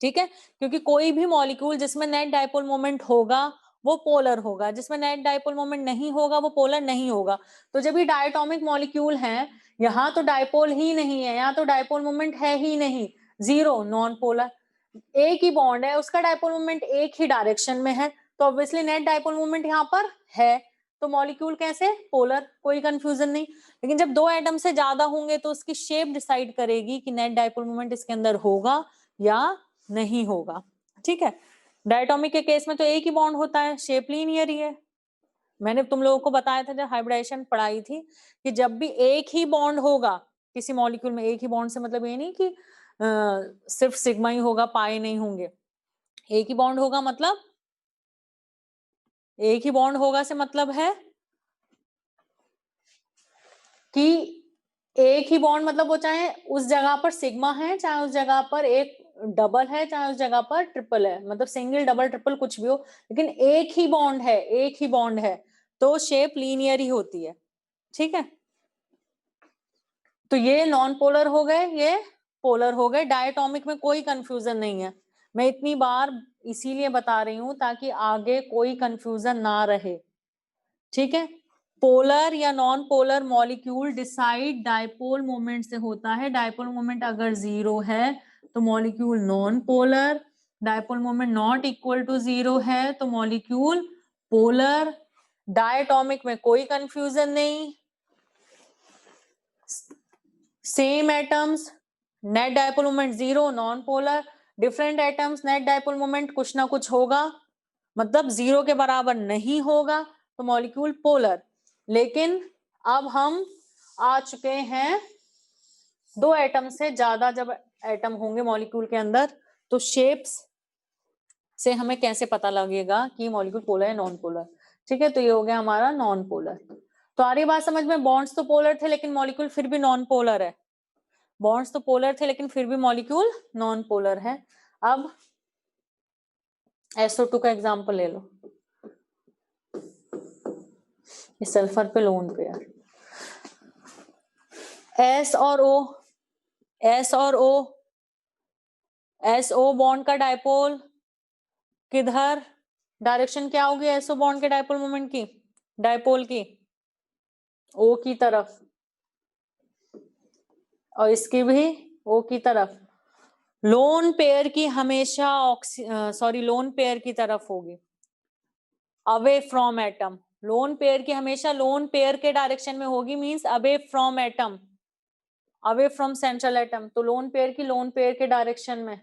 ठीक है? क्योंकि कोई भी मॉलिक्यूल जिसमें नेट डायपोल मोमेंट होगा वो पोलर होगा, जिसमें नेट डायपोल मोमेंट नहीं होगा वो पोलर नहीं होगा। तो जब ये डायटोमिक मॉलिक्यूल हैं, यहाँ तो डायपोल ही नहीं है, यहाँ तो डायपोल मोमेंट है ही नहीं, जीरो, नॉन पोलर। एक ही बॉन्ड है, उसका डायपोल मोमेंट एक ही डायरेक्शन में है, तो ऑब्वियसली नेट डायपोल मोमेंट यहाँ पर है, तो मॉलिक्यूल कैसे? पोलर, कोई कंफ्यूजन नहीं। लेकिन जब दो एटम से ज्यादा होंगे तो उसकी शेप डिसाइड करेगी कि नेट डायपोल मोमेंट इसके अंदर होगा या नहीं होगा, ठीक है? डायटोमिक के केस में तो एक ही बॉन्ड होता है, शेप लीनियर ही है। मैंने तुम लोगों को बताया था जब हाइब्रिडाइजेशन पढ़ाई थी कि जब भी एक ही बॉन्ड होगा किसी मॉलिक्यूल में, एक ही बॉन्ड से मतलब ये नहीं कि सिर्फ सिग्मा ही होगा, पाई नहीं होंगे। एक ही बॉन्ड होगा मतलब, एक ही बॉन्ड होगा से मतलब है कि एक ही बॉन्ड मतलब वो चाहे उस जगह पर सिग्मा है, चाहे उस जगह पर एक डबल है, चाहे उस जगह पर ट्रिपल है, मतलब सिंगल डबल ट्रिपल कुछ भी हो, लेकिन एक ही बॉन्ड है, एक ही बॉन्ड है, तो शेप लीनियर ही होती है, ठीक है? तो ये नॉन पोलर हो गए, ये पोलर हो गए। डायटोमिक में कोई कंफ्यूजन नहीं है, मैं इतनी बार इसीलिए बता रही हूं ताकि आगे कोई कंफ्यूजन ना रहे, ठीक है? पोलर या non polar molecule decide dipole moment से होता है। डायपोल मोमेंट अगर जीरो है तो molecule non polar, dipole moment not equal to zero है तो मॉलिक्यूल पोलर। डायटोमिक में कोई कंफ्यूजन नहीं, same atoms, net dipole moment zero, non polar. Different atoms, net dipole moment कुछ ना कुछ होगा, मतलब जीरो के बराबर नहीं होगा, तो मॉलिक्यूल पोलर। लेकिन अब हम आ चुके हैं दो एटम से ज्यादा, जब एटम होंगे मॉलिक्यूल के अंदर तो शेप्स से हमें कैसे पता लगेगा कि मॉलिक्यूल पोलर है नॉन पोलर, ठीक है? तो ये हो गया हमारा नॉन पोलर। तो आ रही बात समझ में? बॉन्ड्स तो पोलर थे लेकिन मॉलिक्यूल फिर भी नॉन पोलर है, बॉन्ड्स तो पोलर थे लेकिन फिर भी मॉलिक्यूल नॉन पोलर है। अब SO2 का एग्जांपल ले लो। ये सल्फर पे लोन पेयर। एस और ओ, एस और ओ, एसओ बॉन्ड का डायपोल किधर, डायरेक्शन क्या होगी एसओ बॉन्ड के डायपोल मोमेंट की, डायपोल की ओ की तरफ, और इसकी भी ओ की तरफ। लोन पेयर की हमेशा लोन पेयर की तरफ होगी, away from atom. Lone pair की हमेशा लोन पेयर के डायरेक्शन में होगी, means away from atom, away from central atom. तो लोन पेयर की लोन पेयर के डायरेक्शन में।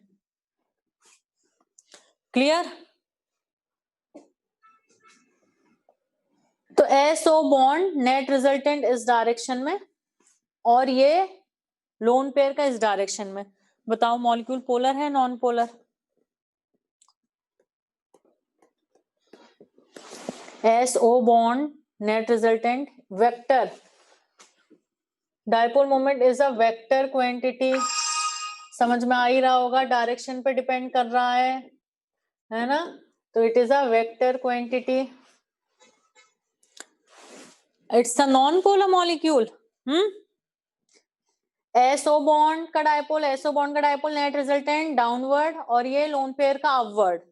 क्लियर? तो एसओ बॉन्ड नेट रिजल्टेंट इस डायरेक्शन में और ये लोन पेयर का इस डायरेक्शन में। बताओ मॉलिक्यूल पोलर है non polar? S O bond net resultant vector, dipole moment is a vector quantity. समझ में आ ही रहा होगा, डायरेक्शन पे डिपेंड कर रहा है ना? तो it is a vector quantity. It's a non polar molecule. S O bond का डायपोल, एसओ बॉन्ड का डायपोल नेट रिजल्टेंट डाउनवर्ड और ये लोन पेयर का अपवर्ड।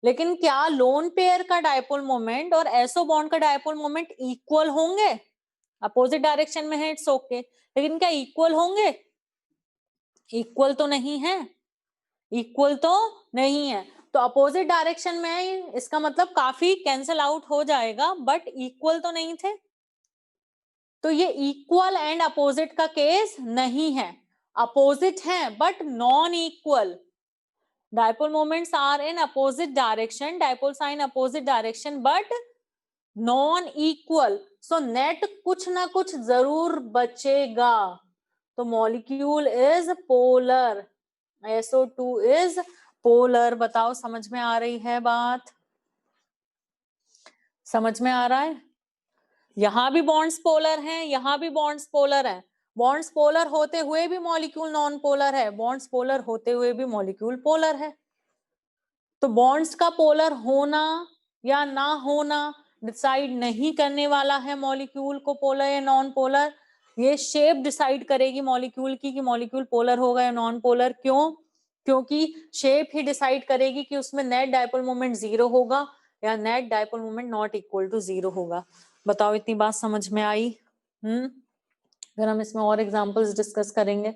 लेकिन क्या लोन पेयर का डायपोल मोमेंट और एसओ बॉन्ड का डायपोल मोमेंट इक्वल होंगे? अपोजिट डायरेक्शन में है, इट्स ओके, लेकिन क्या इक्वल होंगे? इक्वल तो नहीं है, इक्वल तो नहीं है। तो अपोजिट डायरेक्शन में इसका मतलब काफी कैंसिल आउट हो जाएगा, बट इक्वल तो नहीं थे। तो ये इक्वल एंड अपोजिट का केस नहीं है, अपोजिट है but non equal. Dipole moments are in opposite direction, dipoles are in opposite direction but non equal. So net कुछ ना कुछ जरूर बचेगा। तो molecule is polar, SO2 is polar. बताओ समझ में आ रही है बात? समझ में आ रहा है? यहां भी बॉन्ड्स पोलर हैं, यहां भी बॉन्ड्स पोलर हैं। बॉन्ड्स पोलर होते हुए भी मॉलिक्यूल नॉन पोलर है, बॉन्ड्स पोलर होते हुए भी मॉलिक्यूल पोलर है। तो बॉन्ड्स का पोलर होना या ना होना डिसाइड नहीं करने वाला है मॉलिक्यूल को पोलर या नॉन पोलर। ये शेप डिसाइड करेगी मॉलिक्यूल की कि मॉलिक्यूल पोलर होगा या नॉन पोलर। क्यों? क्योंकि शेप ही डिसाइड करेगी कि उसमें नेट डायपोल मोमेंट 0 होगा या net dipole moment not equal to 0 होगा। बताओ इतनी बात समझ में आई? फिर हम इसमें और एग्जांपल्स डिस्कस करेंगे।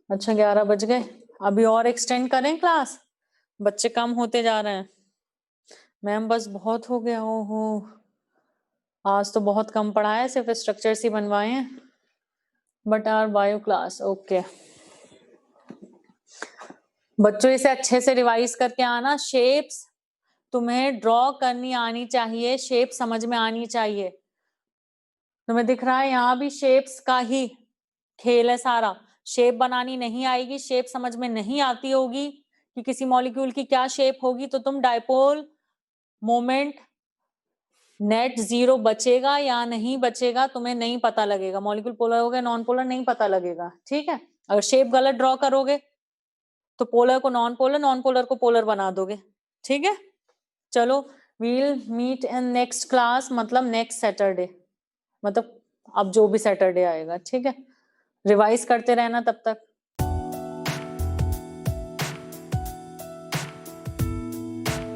अच्छा 11 बज गए, अभी और एक्सटेंड करें क्लास? बच्चे कम होते जा रहे हैं। मैम बस बहुत हो गया, ओहो आज तो बहुत कम पढ़ाया, सिर्फ स्ट्रक्चर्स ही बनवाए हैं। But our bio class okay. बच्चों इसे अच्छे से रिवाइज करके आना। शेप्स तुम्हें ड्रॉ करनी आनी चाहिए, शेप समझ में आनी चाहिए। तुम्हें दिख रहा है यहाँ भी शेप्स का ही खेल है सारा। शेप बनानी नहीं आएगी, शेप समझ में नहीं आती होगी कि किसी मॉलिक्यूल की क्या शेप होगी, तो तुम डायपोल मोमेंट नेट 0 बचेगा या नहीं बचेगा तुम्हें नहीं पता लगेगा। मॉलिक्यूल पोलर हो गया नॉन पोलर नहीं पता लगेगा, ठीक है? अगर शेप गलत ड्रॉ करोगे तो पोलर को नॉन पोलर, नॉन पोलर को पोलर बना दोगे, ठीक है? चलो we'll meet in next class, मतलब नेक्स्ट सैटरडे, मतलब अब जो भी सैटरडे आएगा, ठीक है? रिवाइज करते रहना तब तक।